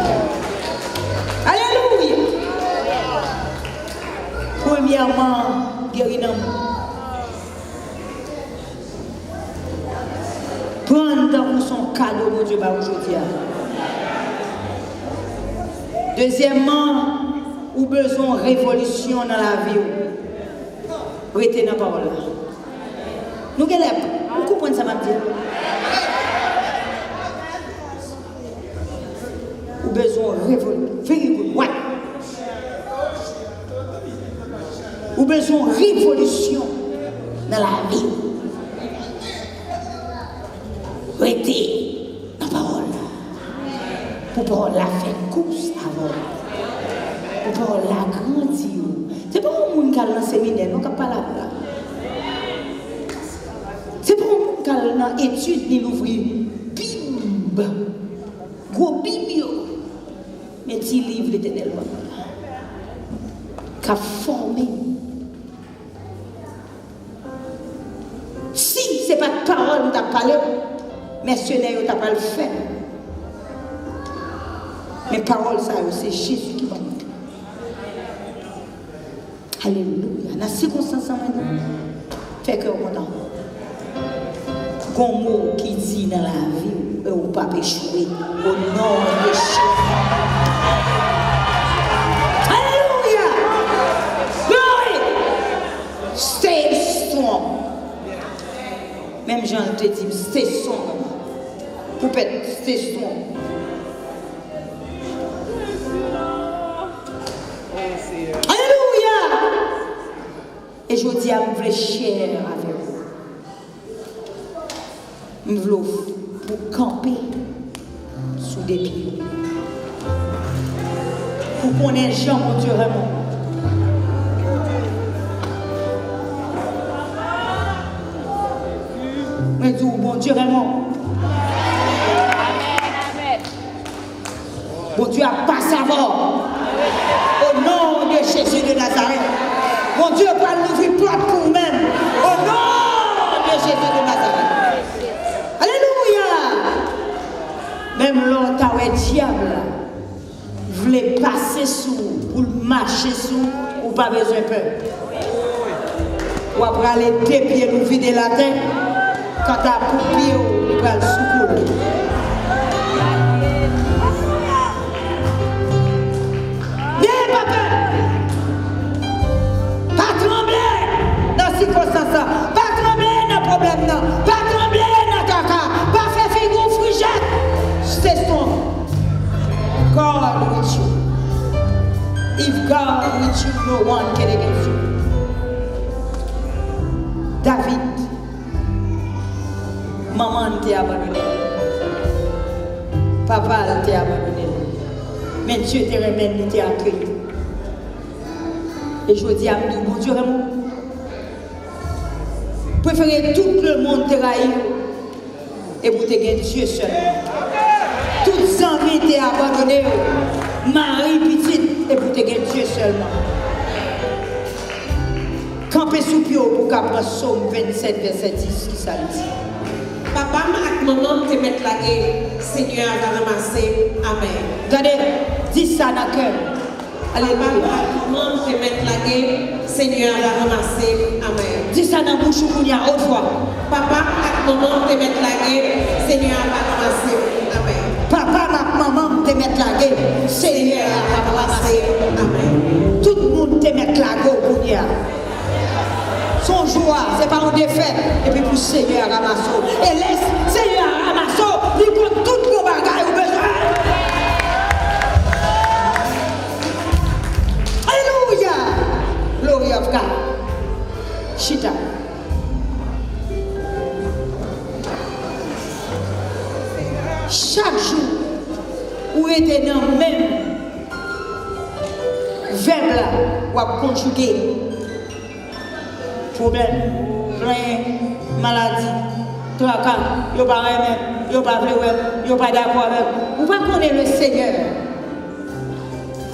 premièrement, guérir dans prendre pour son cadeau, mon Dieu, aujourd'hui. Deuxièmement, ou besoin de révolution dans la vie. Restez dans la parole. Nous comprenons ça, m'a dit. Ou besoin de révolution. Very good. Ouais. Ou besoin de révolution dans la vie. Restez dans la parole. Pour pouvoir la faire course avant. Pour pouvoir la grandir. C'est pas un monde qui a dans le séminaire, nous ne pas là. C'est pas un monde qui a dans l'étude, ni l'ouvrir. Bible. Gros Bible. Mais petit livre l'éternel. Qui a formé. Si ce n'est pas de parole, nous avons parlé, missionnaire, nous n'avons pas le fait. Mais parole, ça, c'est Jésus qui va nous. Alléluia. Dans la circonstance maintenant, fait que on a un mot qui dit dans la vie, ou pas échouer au nom de Jésus. Alléluia. Glory. Stay strong. Même Jean te dit, stay strong. Poupette, stay strong. Et je dis à me cher avec vous. Je veux pour camper sous des pieds. Pour qu'on ait Jean, mon Dieu, vraiment. Je dis, mon Dieu, vraiment. Mon Dieu, a pas savoir. Au nom de Jésus de Nazareth. Mon Dieu, pas nous porte pour nous-mêmes. Au nom de Jésus de Nazareth. Alléluia. Même l'autre, le diable, voulait passer sous, pour marcher sous, ou pas besoin de peur. Ou après aller deux pieds, nous vider la tête. Quand tu as pour pied, il va le secourir. Pas trembler dans le problème, non. Pas trembler dans le caca. Pas faire figure frigette. C'est son. God with you. If God with you, no one can against you. David, maman t'a abandonné. Papa t'a abandonné. Mais Dieu te remède, il t'a accueilli. Et je dis à mon Dieu, vraiment. Préférez tout le monde te trahir et pour te gagner Dieu seul. Toutes les amis t'es abandonné, Marie petite et pour te gagner Dieu seulement. Campez sous pied pour qu'après Psaume 27, verset 10 qui s'allie. Papa, maman te mettre la guerre, Seigneur va ramasser. Amen. Regardez, dis ça dans le cœur. Alléluia. Maman te mettre la guerre, Seigneur va ramasser. Amen. Dis ça dans la bouche où il y a autre fois. Papa, maman te mettre la guerre, Seigneur va ramasser. Amen. Papa, maman te mettre la guerre, Seigneur va ramasser. Amen. Tout le monde te mettre la guerre pour dire. Son joie, c'est pas un défait. Et puis pour Seigneur ramasser. Et laisse Seigneur ramasser, lui compte tout vos bagages au besoin. Alléluia. Glory of God. Chita. Chaque jour, où était dans le même verbe là, où a conjugué problème, plein, maladie, tracas, yo pas même, yo pas vouloir, yo pas d'accord avec. Vous pas connaître le Seigneur.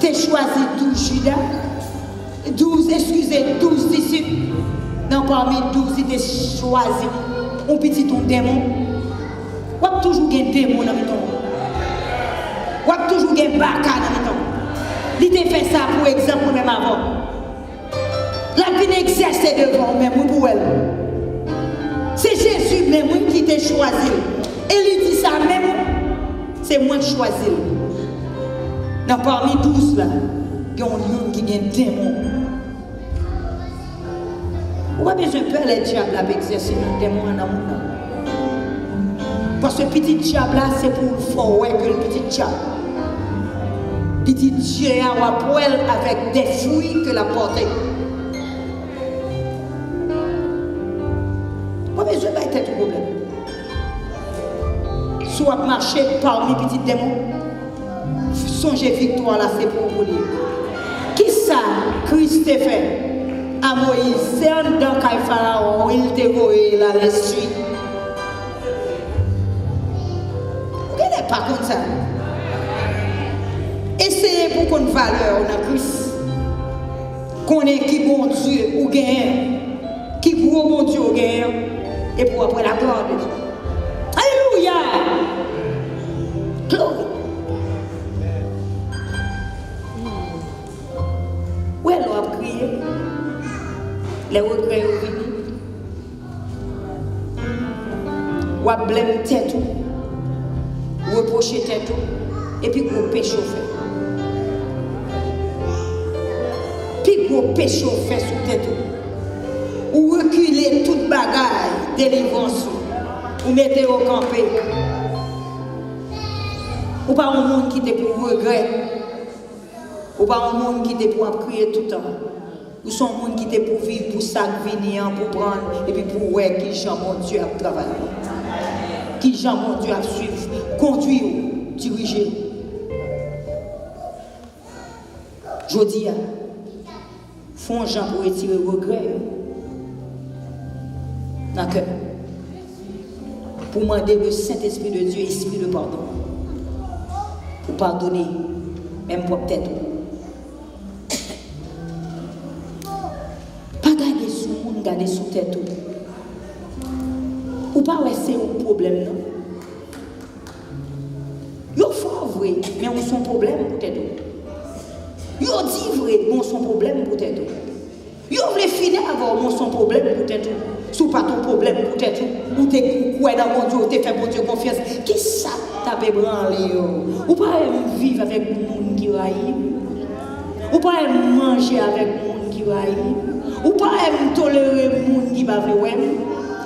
Tu as choisi 12 Judas, 12 disciples. Non, parmi 12, il t'a choisi un petit démon. Ou a toujours un démon dans le temps. Ou a toujours un baka dans le temps. Il t'a fait ça pour exemple même avant. devant, mais moi pour elle. C'est Jésus même qui t'a choisi. Et il dit ça même, c'est moi qui choisis. Dans parmi 12 là, il y a un lion qui a un démon. On n'a pas besoin de peur les diables à exercer un démon en amour. Parce que le petit diable là, c'est pour le fort, ouais, que le petit diable. Petit Dieu a poêle avec des fruits que la portée. Pas besoin de être problème. Soit marcher parmi les petits démons, songez victoire là, c'est pour vous dire. Qui ça, Christ fait à Moïse, c'est un dans le Pharaon, il dévoile la l'esprit. Vous n'êtes pas comme ça. Essayez pour qu'on ait valeur dans Christ. Qu'on ait qui bon Dieu ou gagne, qui gros bon Dieu ou gagne, et pour après la gloire de Dieu. Alléluia! Gloire. Où est-ce qu'on a crié? Les regrets sont venus. Ou a blâmer tête, ou reprocher tête, et puis vous péché au fait. Puis vous péché au fait sous tête. Ou reculer toute bagaille, délivrance, ou mettez au campé. Ou pas un monde qui était pour regret. Ou pas un monde qui était pour crier tout le temps. Ou son monde qui était pour vivre, pour ça, venir, pour prendre, et puis pour voir qui Jean mon Dieu a travaillé. Qui Jean mon Dieu a suivi, conduire, diriger. Je dis, font Jean pour retirer le regret dans le cœur. Pour demander le Saint-Esprit de Dieu, esprit de pardon. Pour pardonner, même pour peut-être. Pas garder sous le monde, garder sous tête. Ou pas c'est un problème, non? Il faut vrai, mais on son problème peut-être. Il dit vrai, mais on son problème peut-être. Il veut finir avoir son problème peut-être. Sous pas ton problème peut-être. Ou t'es quoi dans mon Dieu, ou t'es fait mon Dieu confiance. Qui ça t'a fait branler? Ou pas vivre avec le monde qui raille? Ou pas manger avec le monde qui raille? Ou pas tolérer le monde qui va faire?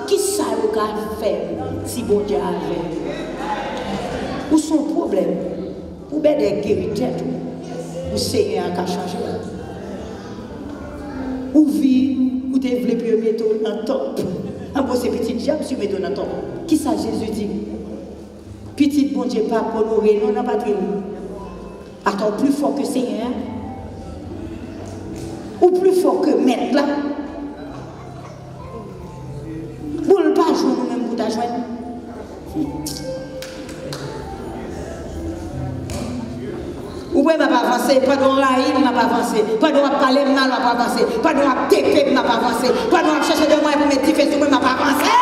Qui ça le gars fait si bon Dieu a fait? Ou son problème? Ou bien des guériteurs? Ou Seigneur qui a changé? Ou vie, ou te voulez plus mettre dans le top? Ah bon, c'est petit diable, tu mets dans le top. Qui ça Jésus dit? Petit bon Dieu, pas honoré, non, n'a pas de attends, plus fort que Seigneur? Ou plus fort que maître là? Pour ne pas jouer nous-mêmes pour t'ajouter. Ou bien, je ne vais pas avancer, pas de raïr, je ne vais pas avancer, pas de parler mal, je ne vais pas avancer, pas de taper, je ne vais pas avancer, pas de chercher de moi pour mettre du feu sur moi, je ne vais pas avancer.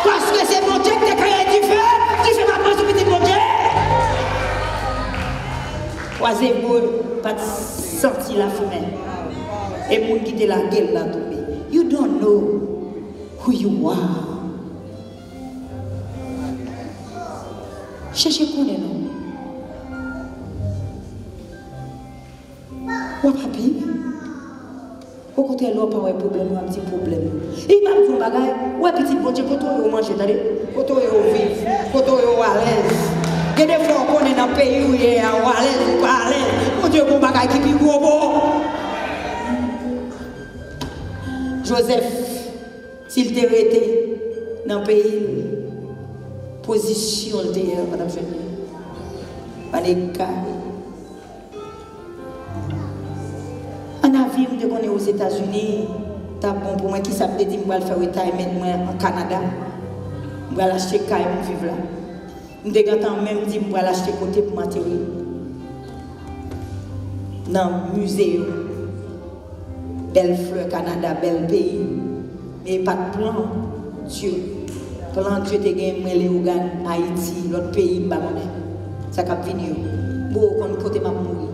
Parce que c'est mon Dieu qui t'a créé du feu, tu fais ma pense au petit mon Dieu. Troisième mot, pas de sentir la fumée. Et pour quitter la gueule là tombé. You don't know who you are. Cherchez qu'on est non. Ou papi, au côté de l'autre, pas de problème, un petit problème. Et il m'a dit un bagage, ouais, petit bon Dieu, quand on mange, quand on vit, quand on est à l'aise. Il y a des fois qu'on est dans le pays où il est à l'aise ou pas à l'aise. Mon Dieu, un bagage qui est gros bon. Joseph, s'il était resté dans le pays, position de madame Fanny. En avion, de qu'on est aux États-Unis, c'est bon pour moi qui s'appelle dit, je vais faire retirement en Canada. Je vais acheter un caille pour vivre là. Je vais même dit, je vais acheter côté pour matériel. Dans le musée. Belle fleur Canada, bel pays. Mais pas de plan, Dieu. Plan Dieu te gagne les Ouganda, Haïti, l'autre pays, ça va venir. Bon, quand côté m'a mourir.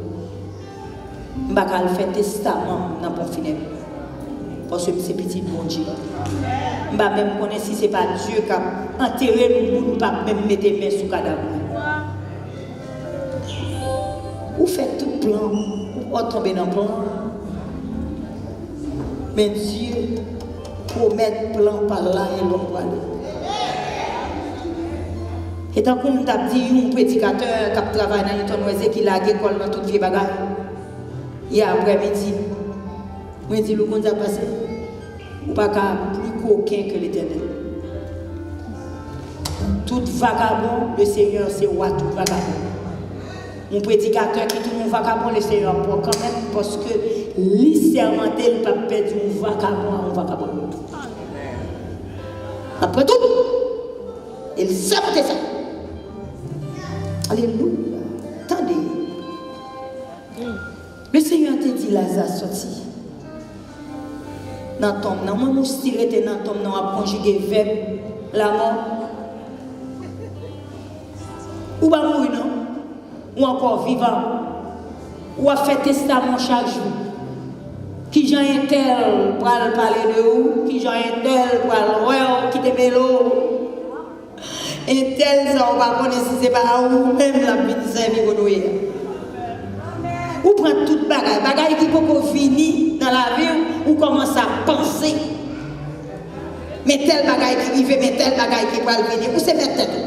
Je vais faire testament dans le funèbre. parce que c'est petit bon Dieu. Je ne sais même connaître si ce n'est pas Dieu qui a enterré nous pour ne pas même mettre les mains sous le cadavre. Vous faites tout plan, vous tombez dans le plan. Mais Dieu promet plan par là et l'on va aller. Et tant qu'on t'a dit, un prédicateur qui travaille dans Newton West qui a l'école dans toutes les bagages, hier après-midi, je dis, le monde a passé. Ou pas plus qu'aucun que l'Éternel. Tout vagabond, le Seigneur, c'est roi tout vagabond. Mon prédicateur qui tout mon vagabond, le Seigneur, pour quand même, parce que l'issermenté, il ne peut pas perdre un vagabond. Après tout, il sait ça. Alléluia. Attendez. Le Seigneur te dit, Lazare sorti. Dans ton nom, moi, je suis tiré dans ton nom à conjuguer verbe, la mort. Ou pas mourir, non? Ou encore vivant. Ou à faire testament chaque jour. Qui j'en un tel pour parler de vous, qui j'en un tel pour aller qui te mélo. Et tel ça, on va connaître si c'est pas à vous même la vie de servir pour nous. Ou prendre toute bagaille qui peut finir dans la vie, ou commence à penser. Mais tel bagaille qui arrive, mais tel bagaille qui va venir, ou c'est mettre tête.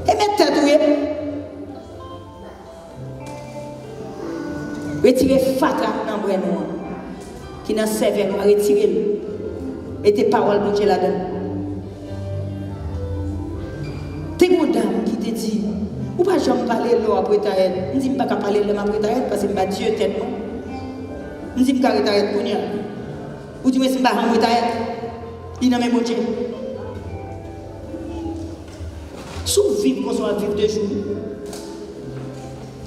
Et mettre tête, oui. Retirez fatra dans le bras noir, qui n'a servi à retirer. Et tes paroles, bon Dieu, là-dedans. T'es une dame qui te dit, ou pas jamais parler là après ta aide. Je ne dis pas parler là après ta aide parce que je ne suis pas Dieu tellement. Je ne dis pas que ta aide pour nous. Ou tu me dis pas après ta aide. Il n'a même pas Dieu. Si vous vivez comme ça, vivre de jour.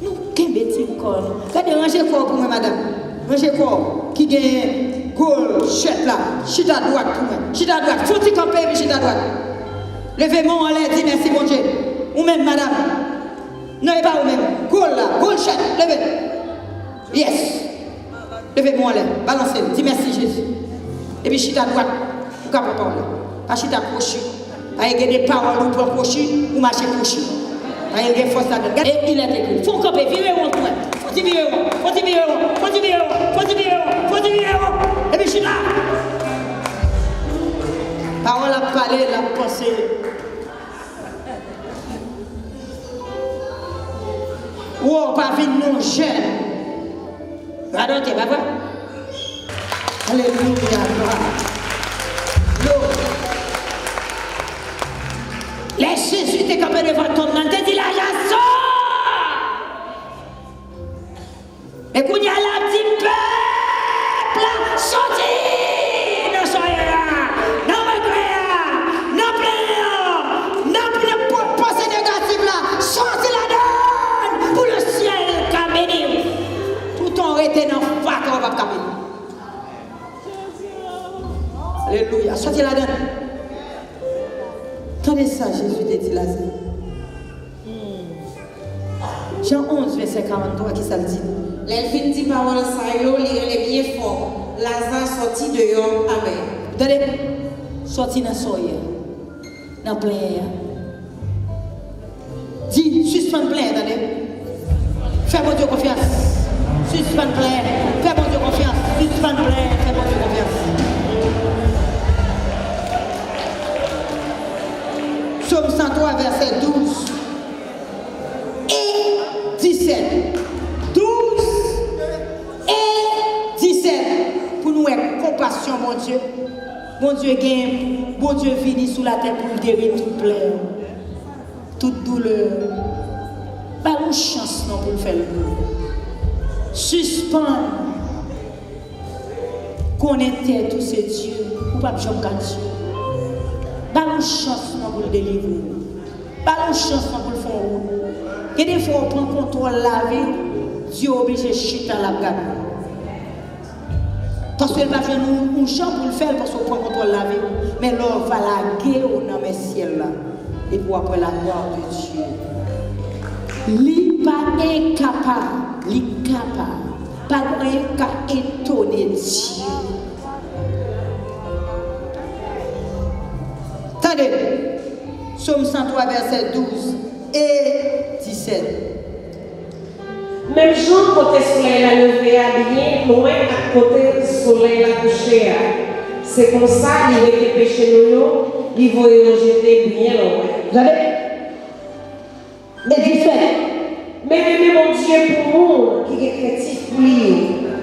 Nous, qu'est-ce que tu corps? Regardez, rangez corps pour moi, madame. Rangez corps qui gagne goal, chèque là, chita droite pour moi. Chita droite, faut-il camper, mais chita droite. Levez-moi en l'air, dis merci, mon Dieu. Ou même, madame. Non, pas ou même. Goal là, goal chèque, levez. Yes. Levez-moi en l'air, balancez, dis merci, Jésus. Et puis chita droite, vous capez parler. Pas chita crochet. Pas y des paroles, ou prendre crochet, ou marcher crochet. Pas y des forces là-dedans. Et il est écrit. Faut camper, virez-moi pour moi. Faut virer, faut virer, faut virer, faut virer, faut virer. Et puis chita. Parole à parler, la pensée. Ou pas venir non jeune. Regardez, pas vrai? Alléluia. Laisse Jésus te camper devant ton nom. Te dit la chanson. Et qu'on y a la petite peuple sorti dans son là. Non, mais non, plein, non, pensée négative là. Sorti la donne pour le ciel qu'a béni. Tout ton été dans le fac, on va pas bénir. Alléluia. Sorti la donne. Tenez ça, Jésus te dit Lazare. Jean 11, verset 43, qui ça le dit? L'elfine dit parole ça, il est bien fort. Lazare sorti de yon, amen. Tenez, sorti dans le soleil, dans le plein air. Dis, suspends plein, attendez. Fais mon Dieu confiance. Suspends plein. Fais mon Dieu confiance. Suspends plein. Fais mon Dieu confiance. Psaume 103, verset 12 et 17. 12 et 17. Pour nous avec compassion, mon Dieu. Mon Dieu gagne. Mon Dieu vient sous la terre pour guérir toute plaie, toute douleur. Pas une chance non pour le faire. Suspend. Connaître tous ces dieux. Ou pas jamais Dieu. Pas une chance non pour le délivrer. Pas une chance non pour le faire. Et des fois on prend contrôle de la vie. Dieu est obligé de chuter à la garde. Parce qu'elle va faire un champ pour le faire parce qu'on prend contrôle de la vie. Mais là, on va la guerre dans les ciels là. Et pour après la gloire de Dieu. Li pas incapable, li capable. Pas rien qu'à étonner Dieu. Attendez, Psaume 103, verset 12 et 17. Même Jean, côté soleil a levé à bien, loin à côté soleil a couché. C'est comme ça, il était péché nous, il va jeter bien loin. Vous savez? Et 17. Mais mon Dieu, pour nous, qui est chrétien pour lui,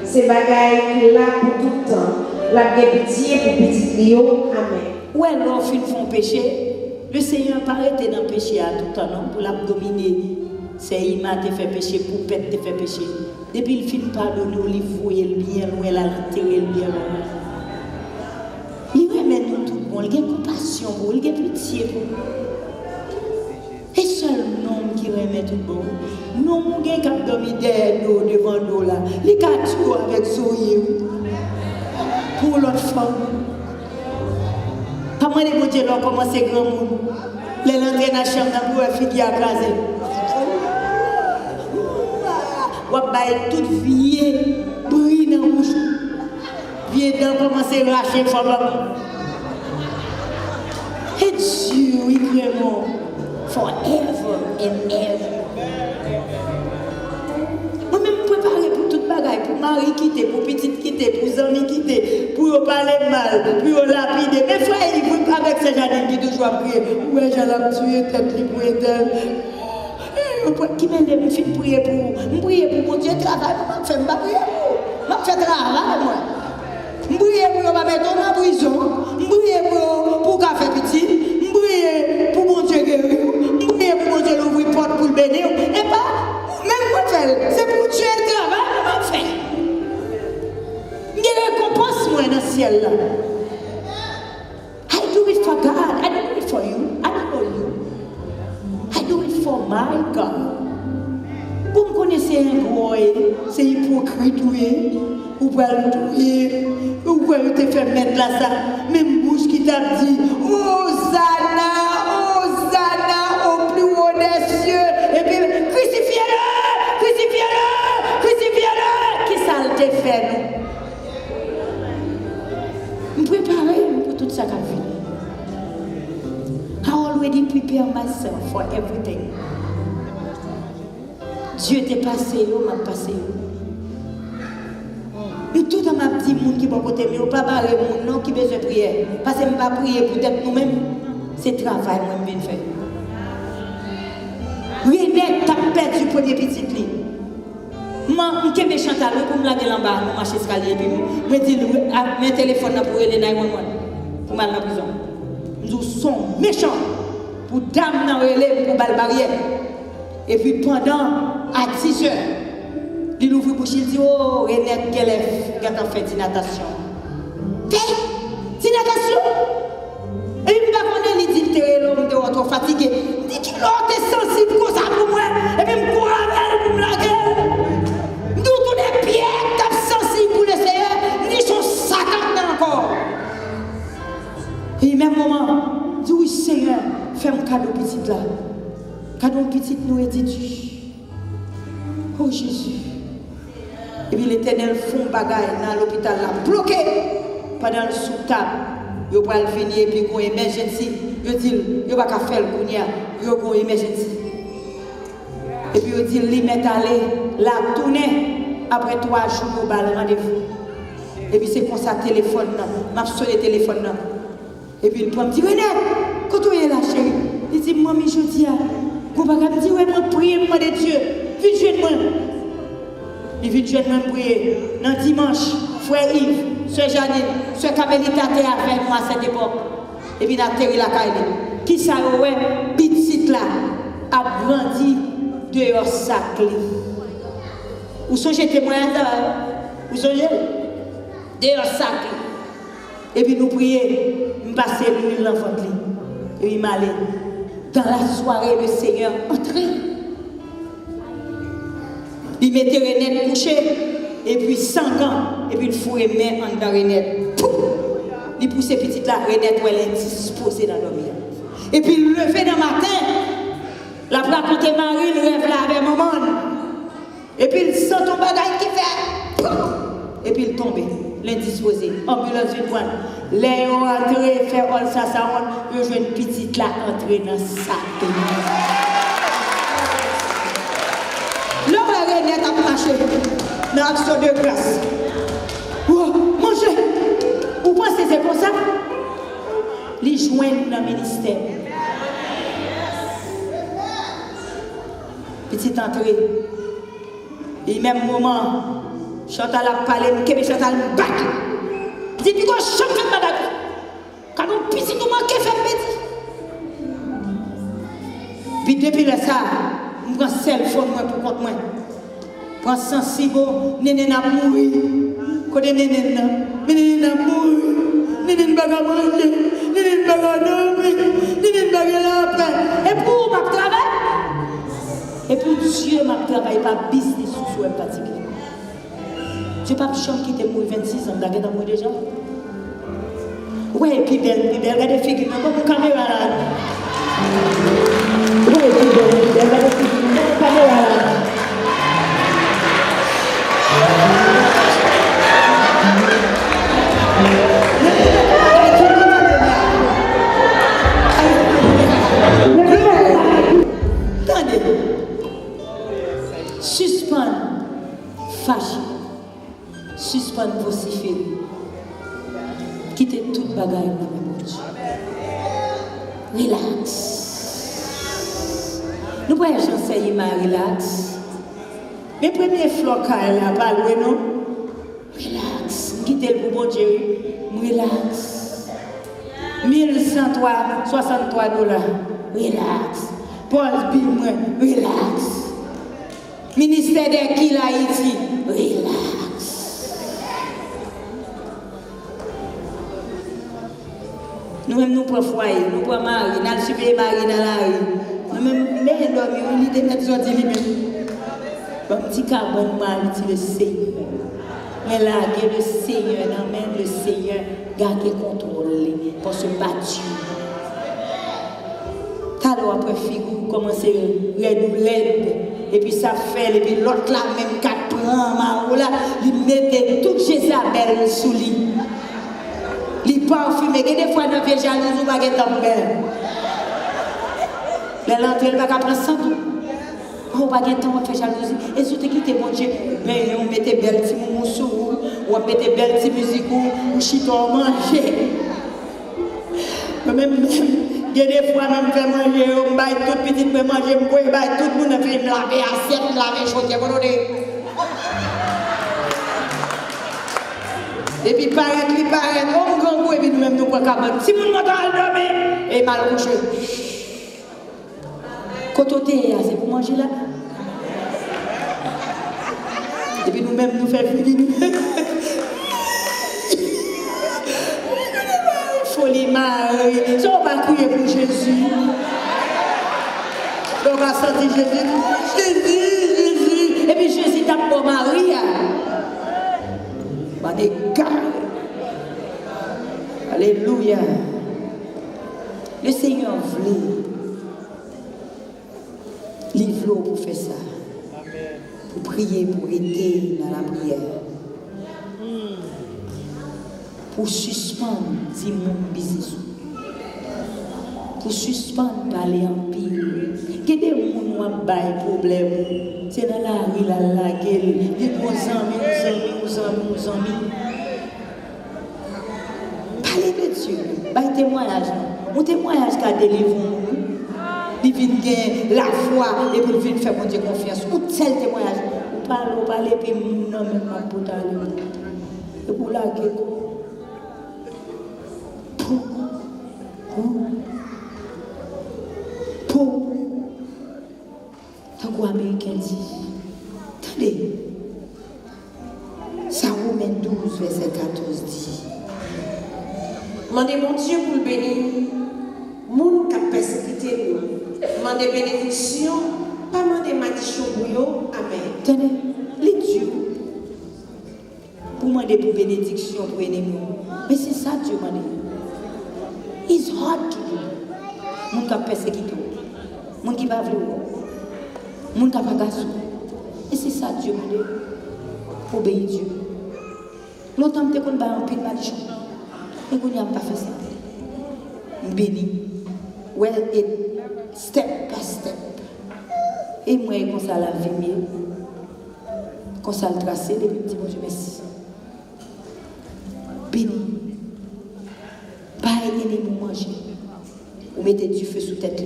c'est bagaille qui est là pour tout le temps. La pitié pour petit Lio. Amen. Où est l'enfant qui font péché? Le Seigneur paraît dans le péché à tout temps, non? Pour l'abdominer. C'est Ima te fait péché, pour pète te fait péché. Depuis le film pardonne, il faut le bien loin, il a enterré le bien loin. Il remet nous tout le monde, il a compassion pour il a pitié pour nous. Et seul nom qui remet tout le monde. Non, il y a un dormi derrière nous, devant nous là. Il a tué avec sourire. Pour l'autre femme. Pas moi, les bon Dieu, là, comment c'est grand monde. Les langues dans la chambre, pour la fille qui a crasé. On va toute vie brille dans la bouche. Viens dans commencer à racher femme. Et Dieu, il vraiment forever and ever. Moi-même, je prépare pour toute bagaille, pour mari quitter, pour petite quitter, pour amis quitter, pour parler mal, pour lapider. Mais frère, il faut avec ces jardins qui toujours prier. Ouais, j'allais tuer tête libre pour elle. Qui m'a dit, je vais prier pour mon Dieu, travail, je vais prier pour. Je vais travail, moi. Je vais prier pour me mettre en prison. Je vais prier pour café petit. Je vais prier pour mon Dieu guérir. Je vais prier pour mon Dieu l'ouvrir porte pour le bénir. Et pas, même moi, c'est pour Dieu le travail, je vais faire. Il y a une récompense, moi, dans le ciel. I do it for God. I don't do it for you. I don't know you. I do it for my God. Vous me connaissez un gros, c'est hypocrite, ou pas le tuer, ou pas te faire mettre là ça, même bouche qui t'a dit, Hosanna, Hosanna au plus haut des cieux, et puis crucifiez-le, crucifiez-le, crucifiez-le, qui ça le fait nous? Je prépare pour tout ça qu'a fait. I already prepare myself for everything. Dieu t'est passé, m'a passé. Mais tout dans ma petite monde qui va côté, mais pas barrer mon nom qui besoin de prière. Parce que je ne vais pas prier pour être nous-mêmes. C'est le travail que je viens faire. Renette, tu as perdu le premier petit lit. Je suis méchant à lui pour me laver en bas, je marche escalier. Je dis, mes téléphones pour aller dans le pour aller en prison. Nous sommes méchants pour dame dans le pour balle barrière. Et puis pendant à 10 heures, il ouvre la bouche, il dit, oh, Renette, quelle est fait de natation. Fait de natation. Et il me dit, il dit, l'homme de trop fatigué. Il dit, qu'il est sensible comme ça pour moi. Et puis, je cours avec pour me laguer. Nous, tous les pieds, t'as sensible pour le Seigneur. Ils sont 50 encore. Et même moment, dit, oui, Seigneur, fais-moi cadeau petit là. Cadeau petit, nous est dit. Oh Jésus. Et puis l'Éternel font bagaille dans l'hôpital là, bloqué pendant le sous-table. Il va le finir et puis il y a une emergency. Il dit, il ne va pas faire le cognac, il y a une emergency. Et puis il dit, il met aller la tournée après 3 jours, il va le rendez-vous. Et puis c'est comme ça, téléphone, je sonne le téléphone. Et puis il prend, il dit, Renette, quand tu es là, chérie, il dit, maman, je dis, vous ne pouvez pas me dire, ouais, moi, priez-moi de Dieu. Viens jouer moi. Il vient jouer moi prier. Dans dimanche, frère Yves, soeur Janine, soeur Camélita était avec moi à cette époque. Et puis il a atterri la caille. Qui ça ouais, petit là, a grandi dehors saclé. Vous songez témoin là? Vous songez? Dehors saclé. Et puis nous prions, nous passons l'huile dans votre lit. Et puis m'allait. Dans la soirée, le Seigneur entrait. Il mettait Renette couché, et puis 5 ans, et puis il fourrait main en dedans Renette. Il poussait petite là, Renette, elle est disposée dans dormir. Et puis il levait dans le matin, la plaque de Marie, il rêve là avec maman. Et puis il sent ton bagage qui fait. tomber, l'indisposé. Ambulance vient prendre. Les ont entré, fait all ça, ils ont une petite là entrée dans le sac. L'homme René a marché dans l'action de grâce. Oh, mangez! Vous pensez que c'est comme ça? Les joignent dans le ministère. Petite entrée. Et même moment, Chantal a parlé, mais Chantal me bat. Dit, puis quoi, champion de madame? Quand on petit nous manque, fait petit. Puis depuis là, ça, je prends cell phone pour compte moi. Je prends sensible, néné n'a mouru. Côté néné n'a mouru. Néné n'a pas manger. Néné n'a pas dormir. Néné n'a pas la paix. Et pour ma travail? Et pour Dieu, ma travail, pas business sous soi particulier. Je ne peux pas chanter qui était mort 26 ans, d'accord, moi déjà. Ouais, puis belle, regardez les figures, comme une caméra là. Ouais, puis belle, regardez les figures, comme une caméra là. Attendez. Suspendre, fâché. Suspendre vociférer. Quittez toute bagaille dans le monde. Relax. Nous pouvons chanter ma relax. Mes premiers flocons là, pas loin, non? Relax. Quittez le bon Dieu. Relax. 1163 $. Relax. Paul Bill, relax. Ministère de qui là ici? Relax. Nous-mêmes, nous prenons foyer, nous prenons mari, nous allons suivre mari dans la rue. Nous-mêmes, mais dormir, on lit des mettre sur lui-même. Bon, petit carbone, mal, le Seigneur. Mais là, le Seigneur, non, le Seigneur, garde le contrôle pour se battre. Alors après figure commence à l'aide et puis ça fait et puis l'autre là même qu'à prendre là il mettait toute Jézabel sous lui il parfumé et des fois dans fait jalouse ou pas qu'elle tombe mais l'entrée elle va prendre sang on va pas temps fait jalousie et surtout quitter mon Dieu ben on mettait belle petit moussou ou on mettait belle petite musique ou chito manger même il y a des fois, même fait manger, on va tout petit peu manger, on va tout le monde fait laver assiette, laver chaudière, et puis paraît, on grand goût, et puis nous-mêmes nous prenons cabane. Si vous m'entendez dormir, et mal couché. Côté, c'est pour manger là. Et puis nous-mêmes nous faisons finir. Folie Marie, si on va crier pour Jésus, on va sentir Jésus, et puis Jésus tape pour Marie. On est carré. Alléluia. Le Seigneur voulait, il voulait pour faire ça, pour prier, pour aider dans la prière. Pour suspendre mon business. Pour suspendre parler en pile. Il y a des gens qui ont des problèmes. C'est dans la rue, la gueule. Des bons amis. Parlez de Dieu. Bah, témoignage. Mon témoignage qui a délivré. Il vient gagner la foi et puis il vient faire mon Dieu confiance. Ou tel témoignage. On parle, et puis non, même pas pour t'aller. Et pour la gueule. Tant qu'Américain dit, attendez, ça Romains 12, verset 14 dit. Mandez mon Dieu pour le bénir, moun qui a persécuté nous. Mandez bénédiction, pas mandez matichon pour nous. Amen. Tenez, les dieux, pour demander pour bénédiction pour l'ennemi. Mais c'est ça Dieu m'a dit. It's hard to do. Moun qui a persécuté, moun qui va vouloir, moun qui a pas gassou. Et c'est ça Dieu m'a dit. Obéir Dieu. Longtemps, je suis un pile malichon. Et je n'ai pas fait ça. Je béni. Ouais, et step by step. Et moi, comme ça, la vie mieux. Comme ça, le tracé, les petits bonjour, merci. Béni. Pas aider pour manger. Vous mettez du feu sous tête.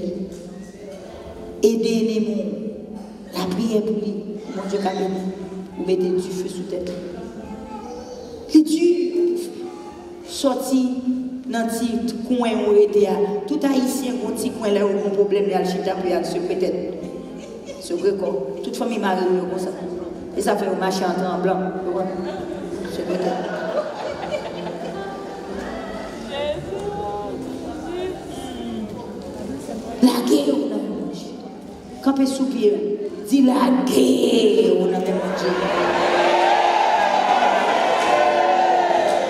Aidez les gens. La prière pour lui. Mon Dieu, vous mettez du feu sous tête. C'est dur. Sorti dans un petit coin où il était. Tout haïtien, un petit coin là où il y a un problème, il y a le chita pour se peut-être. Se record. Toute famille marie comme ça. Et ça fait un marché en tremblant. Se peut-être. La guerre, on a mangé. Quand tu es sous pied, dis la guerre, on a mangé.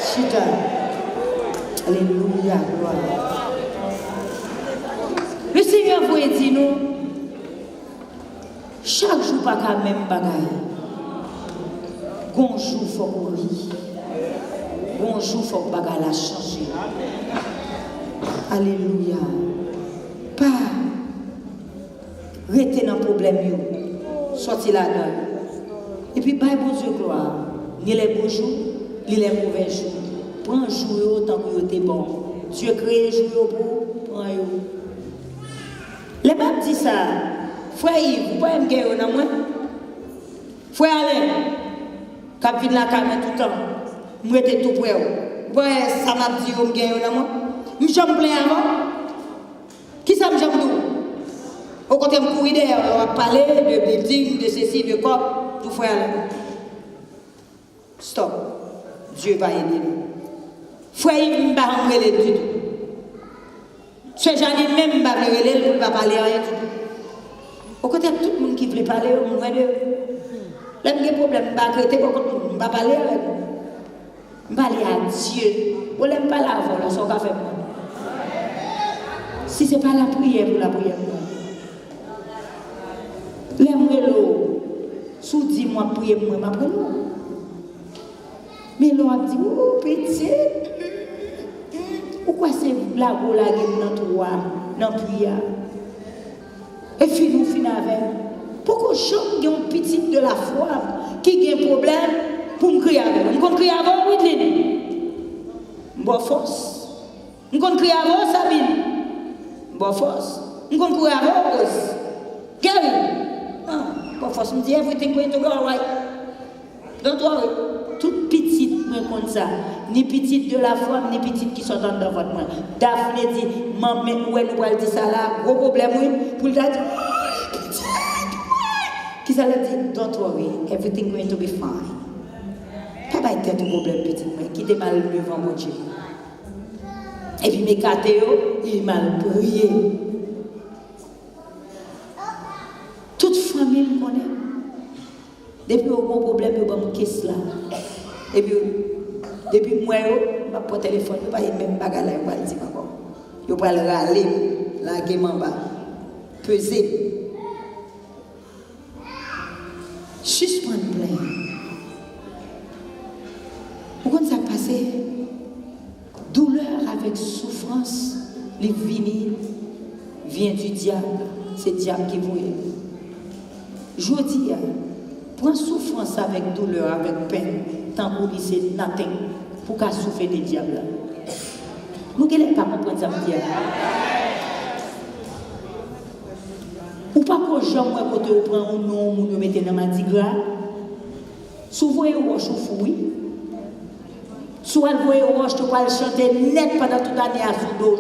Chita. Alléluia, gloire. Le Seigneur vous dit nous, chaque jour pas qu'à même bagaille. Bonjour, il faut qu'on rit. Bonjour, il faut que bagaille la changer. Alléluia. Pas rester dans le problème, sortir là-dedans. Et puis, bye, bon Dieu, gloire. Ni les beaux jours, ni les mauvais jours. Prends un jour autant que vous êtes bon. Dieu crée un jour pour prends un. Les papes disent ça. Frère Yves, vous pouvez me guérir dans moi? Frère Alain, quand je viens la caméra tout le temps, je suis tout près. Ouais, ça m'a dit, vous me guérir dans moi? Je suis plein avant. Qui ça me dit? Au côté de courir derrière, on va parler de building, de ceci, de quoi, tout frère Alain. Stop. Dieu va aider nous. Frère Yves, je ne vais pas rentrer du tout. Ce Jean-Yves même, je ne vais pas parler, je ne vais pas parler rien du tout. Au côté de tout le monde qui veut parler, on va dire. Là, il y a des problèmes, je ne vais pas arrêter pour tout le monde, je ne vais pas parler avec vous. Je vais parler à Dieu. Vous n'aimez pas la voix, c'est ce qu'on fait pour moi. Si ce n'est pas la prière pour la prière, l'aimer l'eau. Sous 10 mois, prier pour moi, je vais l'eau. Mais l'eau a dit, oh, petit. Pourquoi c'est la voix là qui est dans toi, dans la prière? Et puis nous finissons avec. Pourquoi j'ai un petit de la foi qui a un problème pour me crier avec? Je peux crier avant, oui, Lini. Bonne force. Je peux crier avant, Sabine. Bonne force. Je peux crier avant, Rose. Gary. Bonne force. Je me dis, everything going to go right. Don't worry. Toute petite, moi, comme ça. Ni petite de la foi, ni petite qui sont dans votre main. Daphné dit, maman, où est-ce qu'on dit ça là? Gros problème, oui. Pour le dire, qui ça l'a dit? Don't worry, everything going to be fine. Pas de tête au problème, petit, moi. Qui était mal devant mon Dieu. Et puis mes catéos, il m'a prié. Toute famille me connaît. Depuis au gros problème, il y a une caisse là. Et puis, depuis moi, je vais pas téléphone, je ne vais pas même bagarre là, je vais dire encore. Je vais le râler, là, qui m'en bas. Peser. Suspendre plein. Pourquoi ça passe? Douleur avec souffrance, les vient du diable. C'est le diable qui vous est. Je dis, prends souffrance avec douleur, avec peine, tant que c'est nothing, pour qu'à souffrir des diables. Nous ne pas comprendre ça, me dire. Ou pas que j'aime quand tu prends un nom, ou nous mettez dans ma digra. Souvent, vous avez oui. Soit vous avez tu peux chanter net pendant toute l'année à son dos.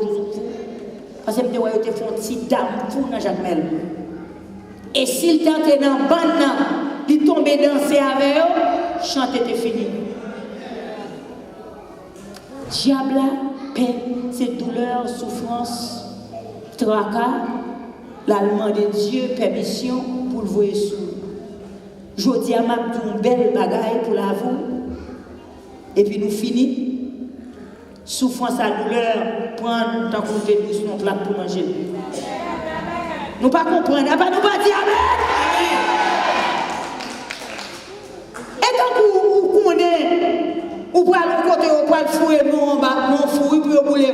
Parce que vous avez fait un petit dame pour dans Jacques Mel. Et s'il tentait dans le banc, il tombait danser avec eux, chanter était fini. Diable, peine, c'est douleur, souffrance, tracas. L'allemand de Dieu, permission pour le voir sous. Je dis à ma une belle bagaille pour l'avou. Et puis nous finissons. Souffrance à douleur, prendre tant qu'on fait doucement plat pour manger. Nous ne pas comprendre, nous pas dire Amen. Et tant qu'on connaît, ou pouvez aller côté, vous pouvez fouiller mon bas, mon fouille pour vous bouler.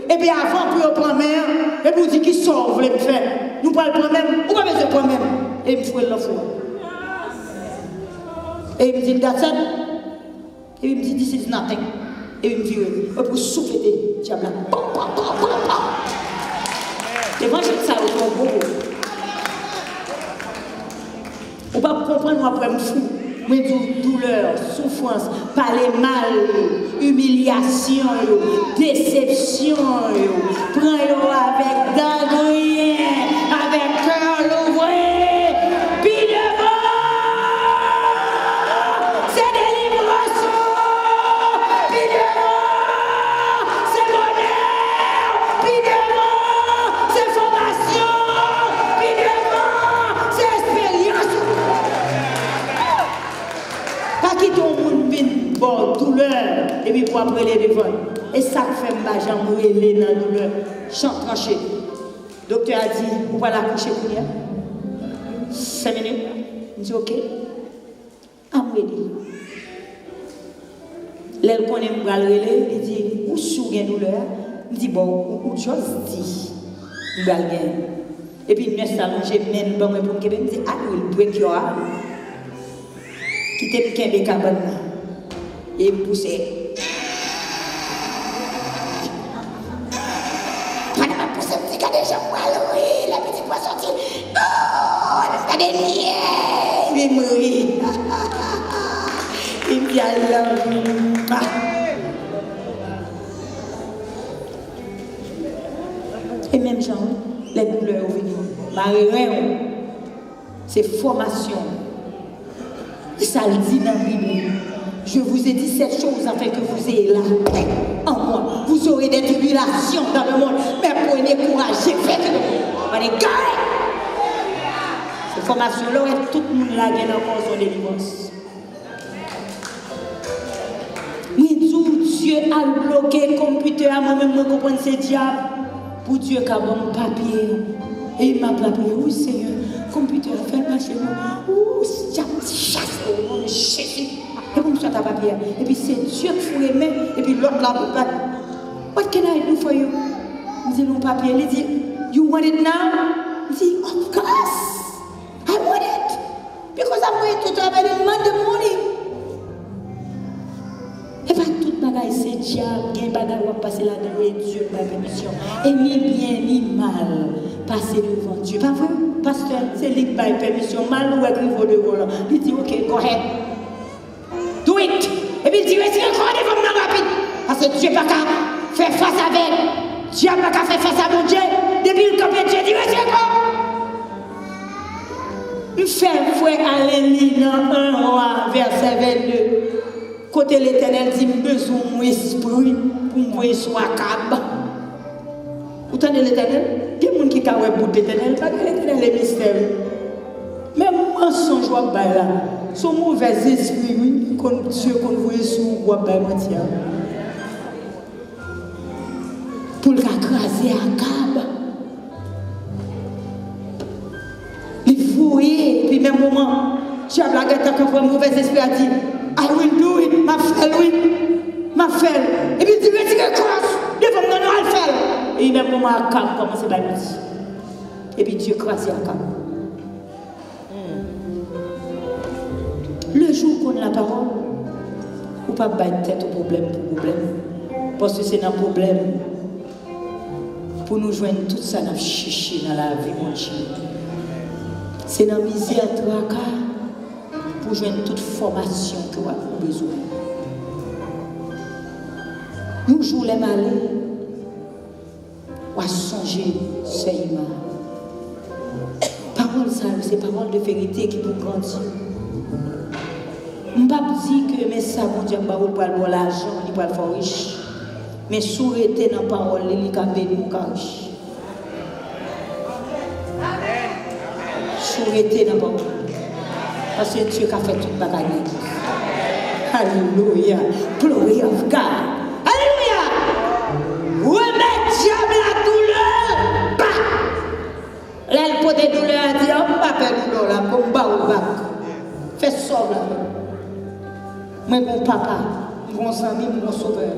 Et puis avant, pour prendre mer, et puis vous dites qui sort, vous voulez me faire. Nous parlons de même, ou pas besoin de prendre même. Et il me fouille le fou. Et il me dit, that's it. Et il me dit, this is nothing. Et il me vire. Et puis souffler des diables. L'évangile, ça va être beau. Vous ne pouvez pas comprendre, moi, après, me fou. Mais douleur, souffrance, parler mal, humiliation, déception, prends-le avec d'agréer, avec cœur l'ouvrir, puis devant, c'est délivrance, puis devant, c'est bonheur, puis devant, c'est formation, puis devant, c'est expérience. Pas qui ton monde vient bon douleur et puis pour après les devant. Et ça fait mal, j'en brûlé dans la douleur. Chant tranché. Docteur a dit, vous allez accoucher pour hier. 5 minutes. Je dis ok. Amouéli. L'aile qu'on aime le relais, il dit, où sous une douleur? Il dit, bon, où chose dit. Il va le gagner. Et puis, il me laisse allonger, même bon, pour me dire, il dit, ah oui, il break your arm. Qui t'aime qu'un des cabanes. Et me pousser. La petite voix sortie. Oh, elle a des liens. Il est mort. Il me dit I love you. Et même Jean, les douleurs au venir. Marie, c'est formation. Ça le dit dans la Bible. Je vous ai dit cette chose afin que vous ayez la paix en moi. Vous aurez des tribulations dans le monde, mais prenez courage, j'ai fait que on est carré. Cette formation-là, tout le monde là vient encore son délivrance. Dieu a bloqué le computer à moi-même, je comprends ces diables. Pour Dieu qui a mon papier. Et il m'a appelé, oui Seigneur, le computer a fait marcher moi. Ouh, diable, chasse au nom de Jésus. Et vous me sortez à papier. Et puis c'est Dieu qui faut aimer. Et puis l'autre là, what can I do for you? Il dit non papier. Il dit, you want it now? Il dit, of course, I want it. Because I'm going to travel in Monday morning. Et pas toute bagaille, c'est diable. Il y a des bagailles qui vont passer là-dedans et Dieu n'a pas permission. Et ni bien ni mal, passer devant Dieu. Pas vrai, pasteur, c'est lui qui n'a pas permission. Mal ou écrivant devant là. Il dit, ok, go ahead. Do it. Et puis il dit, est-ce que encore devant moi rapide? Parce que Dieu n'a pas qu'à faire face avec. Dieu n'a pas qu'à faire face à mon Dieu. Depuis le camp de Dieu, dit, est-ce que quoi? Il fait frère aller dans 1 roi, verset 22. Côté l'Éternel dit, besoin de mon esprit pour me voir sur Akab. Vous entendez l'Éternel? Il y a des gens qui ont un bout de l'Éternel, parce que l'Éternel est mystérieux. Même mensonge, là, son mauvais esprit, oui, comme Dieu qu'on voit sur Akab. Pour l'écraser Akab. Il faut y, puis même moment, tu as blagué tant que un mauvais esprit a dit, I will do it, ma frère, oui, ma frère. Et puis il dit, retirez crosse, devant nous, nous allons faire. Et même moment, Akab commence à dire. Et puis Dieu crase Akab. Le jour qu'on a la parole, ou pas battre tête au problème pour problème. Parce que c'est un problème pour nous joindre tout ça dans chichi dans la vie, mon Dieu. C'est dans la misère, tracas, pour joindre toute formation que vous avez besoin. Nous jouons les malais, ou à songer, Seigneur. Parole ça, c'est parole de vérité qui vous grandit. Je ne peux pas dire que mais ça, mon Dieu, pour l'argent, il va faire riche. Mais souhaiter dans la parole, il va bénir mon riche. Souhaiter dans la parole. Parce que Dieu a fait toute la bagarre. Alléluia. Glory of God. Alléluia. Remettre diable la douleur. Bah. Là, le pot de douleur a dit, on ne va pas faire douleur là, pour me battre au bac. Fais sauve là. Moi, mon papa, mon ami, mon sauveur,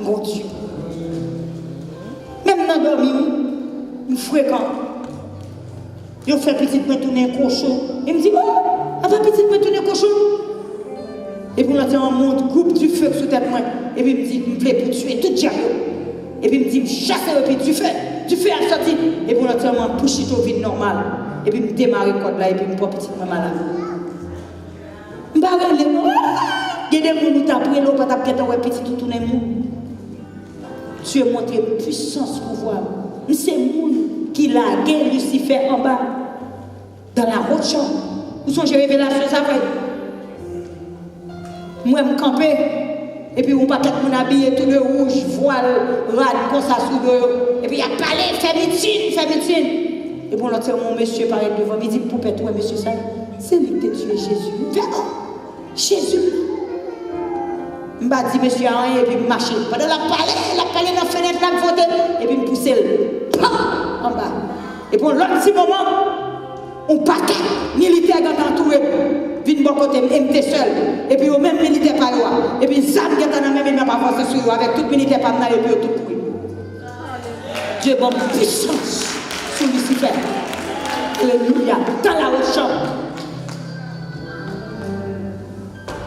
mon Dieu. Même dans le dormir, je fréquente. Je fais petite me tourner un cochon. Il me dit, oh, avant petite me tourner un cochon. Et puis, on a monte, coupe du feu sous tête moi. Et puis, il me dit, il me plaît pour tuer tout diable. Et puis, il me dit, chasse et puis du feu à sortir. Et puis, on a poussé au vide normal. Et puis, il me démarre le code là, et puis, il me prend petite maman là. Je ne sais pas, il y a des gens qui t'ont pris l'eau, pas t'as petit tout tourner mou. Tu as montré puissance pouvoir. C'est moun qui l'a gagné Lucifer en bas. Dans la route chambre. Où sont les révélations après? Moi, je campe. Et puis, on pas peut-être mon habillé tout de rouge, voile, rad, comme ça sous le. Et puis, il a parlé, fait médecine. Et bon, l'autre, mon monsieur paraît devant, il dit, poupette, ouais, monsieur, ça, c'est lui qui a tué Jésus. Jésus. Je m'a dit, monsieur, rien, et puis, marcher. Pendant la parlé dans la fenêtre, la voté, et puis, me pousser en bas. Et pour l'autre petit moment, on paquet militaire qui entouré, vient bon côté, m'était seul. Et puis, au même militaire par là. Et puis, ça, qui est dans la même force sur eux, avec tout militaire par là, et puis, tout pourri. Dieu, bon puissance sur Lucifer. Alléluia. Dans la haute chambre.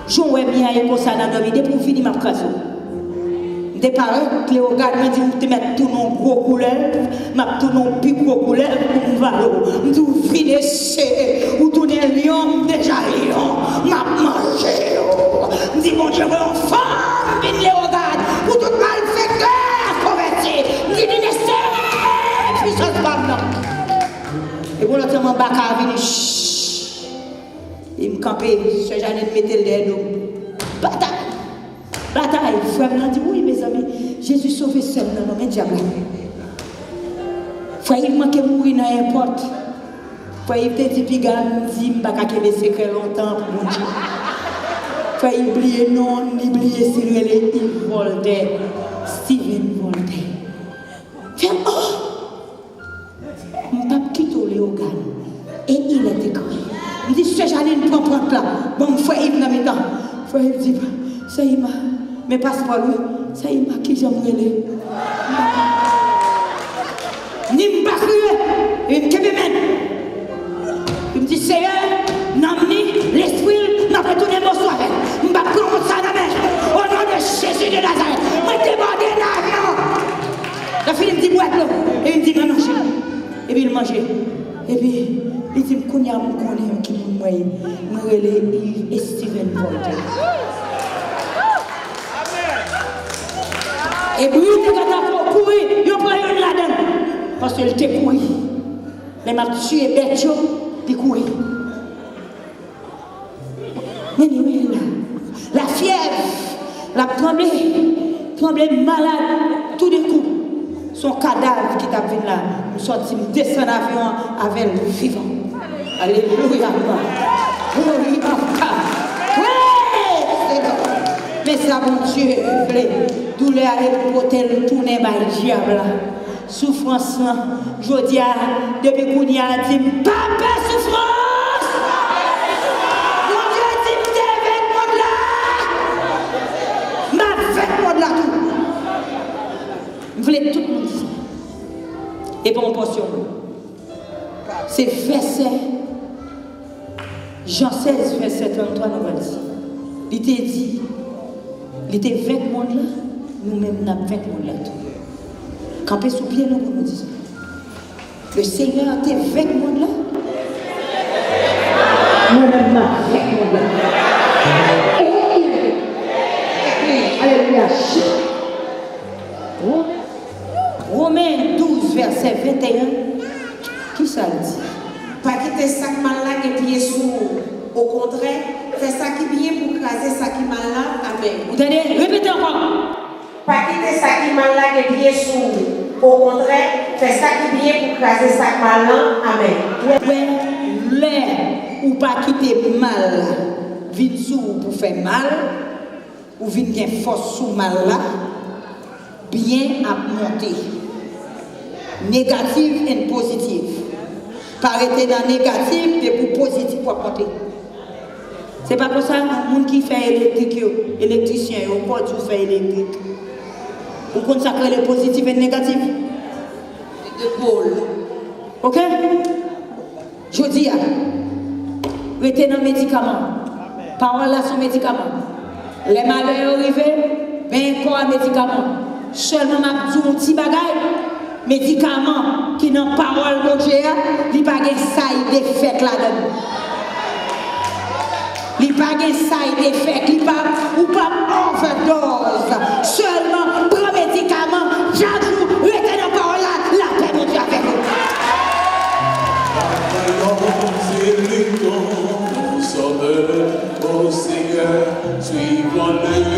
Je vais bien comme ça dans la vie, pour finir ma phrase. Des parents, Cléo regarde, me dit, tu mets tout mon gros couleur, ma tout mon plus gros couleur pour me valoir. Tu finis c'est, ou tu es lion, déjà lion, m'a mangé. Me dit, mon Dieu, enfant, viens les regarde, pour tout malfaiteur converti. Me dit, c'est puissance par là. Et pour l'autre, mon baka venu, il me campait, ce Jeannette mettait le dedo. Bataille, frère m'a dit, oui mes amis, Jésus sauvé seul dans le diable. Frère, il manque de mourir dans n'importe. Frère, il te dit, piga, dit, je ne vais pas qu'il secret longtemps pour mon Dieu. Frère, il oublie non, il oublie Cyril et il Voltaire, Stephen Voltaire. Frère, oh, je ne vais pas quitter le Léogan. Et il était grand. Il dit, c'est Janine, prends là. Bon, frère, il n'a pas. Frère, il dit, ça y est, mais passe-moi lui, ça y est, qui j'aime aller. Ni me battre, il me kébémen. Il me dit, Seigneur, n'amni, l'esprit, n'a pas tourné mon soir. Je me battre comme ça dans la main. Au nom de Jésus de Nazareth, je me déborde l'avion. La fille me dit, boîte l'eau. Et il me dit, manger. Et puis il mangeait. Et puis, il dit, qu'on y a mon connaît qui me moye. Je me relève et Stephen Voltaire. Et puis, il a couru, il a pris une là-dedans. Parce qu'il était couru. Mais il m'a tué bête, il couru. Mais il là. La fièvre, la tremblé malade, tout d'un coup. Son cadavre qui t'a vu là, nous sortis, nous descendons l'avion avec le vivant. Alléluia. Glory of God. Mais ça, mon Dieu, douleur et potel tourner par le diable. Souffrance, je dis, depuis qu'on y a dit, papa, souffrance! Mon Dieu dit, t'es avec moi là! Ma avec moi là tout! Je voulais tout le monde ici. Et bon, portion. C'est verset, Jean 16, verset 33, nous allons dire. Il était dit, il était avec le monde là, nous-mêmes, nous sommes avec le monde là tout. Campez sous pied, nous nous disons. Le Seigneur était avec le monde là. Nous-mêmes, nous sommes avec le monde là. Alléluia. Romains 12, verset 21. Qui ça dit? Pas quitter ça qui mal là et pieds sous. Au contraire, fais ça qui bien pour craser ça qui mal là. Amen. Vous entendez? Répétez encore. Pas quitter ça qui mal là et pieds sous. Au contraire, fais ça qui bien pour craser ça qui mal là. Amen. Ouais, l'air ou pas quitter mal, vite sous pour faire mal, ou vite bien force sous mal là, bien à monter. Négative et positive. Pas arrêter dans négatif et pour positif pour monter. C'est pas comme ça, les gens qui font électrique, électricien, on peut tout faire électrique. Vous consacrez le positif et le négatif. De pôle. Ok? Je dis, restez dans le médicament. Parole là sur médicament. Les malheurs arrivent, ben encore un médicament. Seulement, ma dit un petit bagage, médicament qui n'a parole de Dieu, il n'y a pas de side effect là-dedans. Il n'y a pas de side effect, il n'y a pas overdose. Seulement, prends médicament, chaque jour, restez dans la parole là, la paix de Dieu avec vous. C'est le temps, sauveur, ô Seigneur, suivons le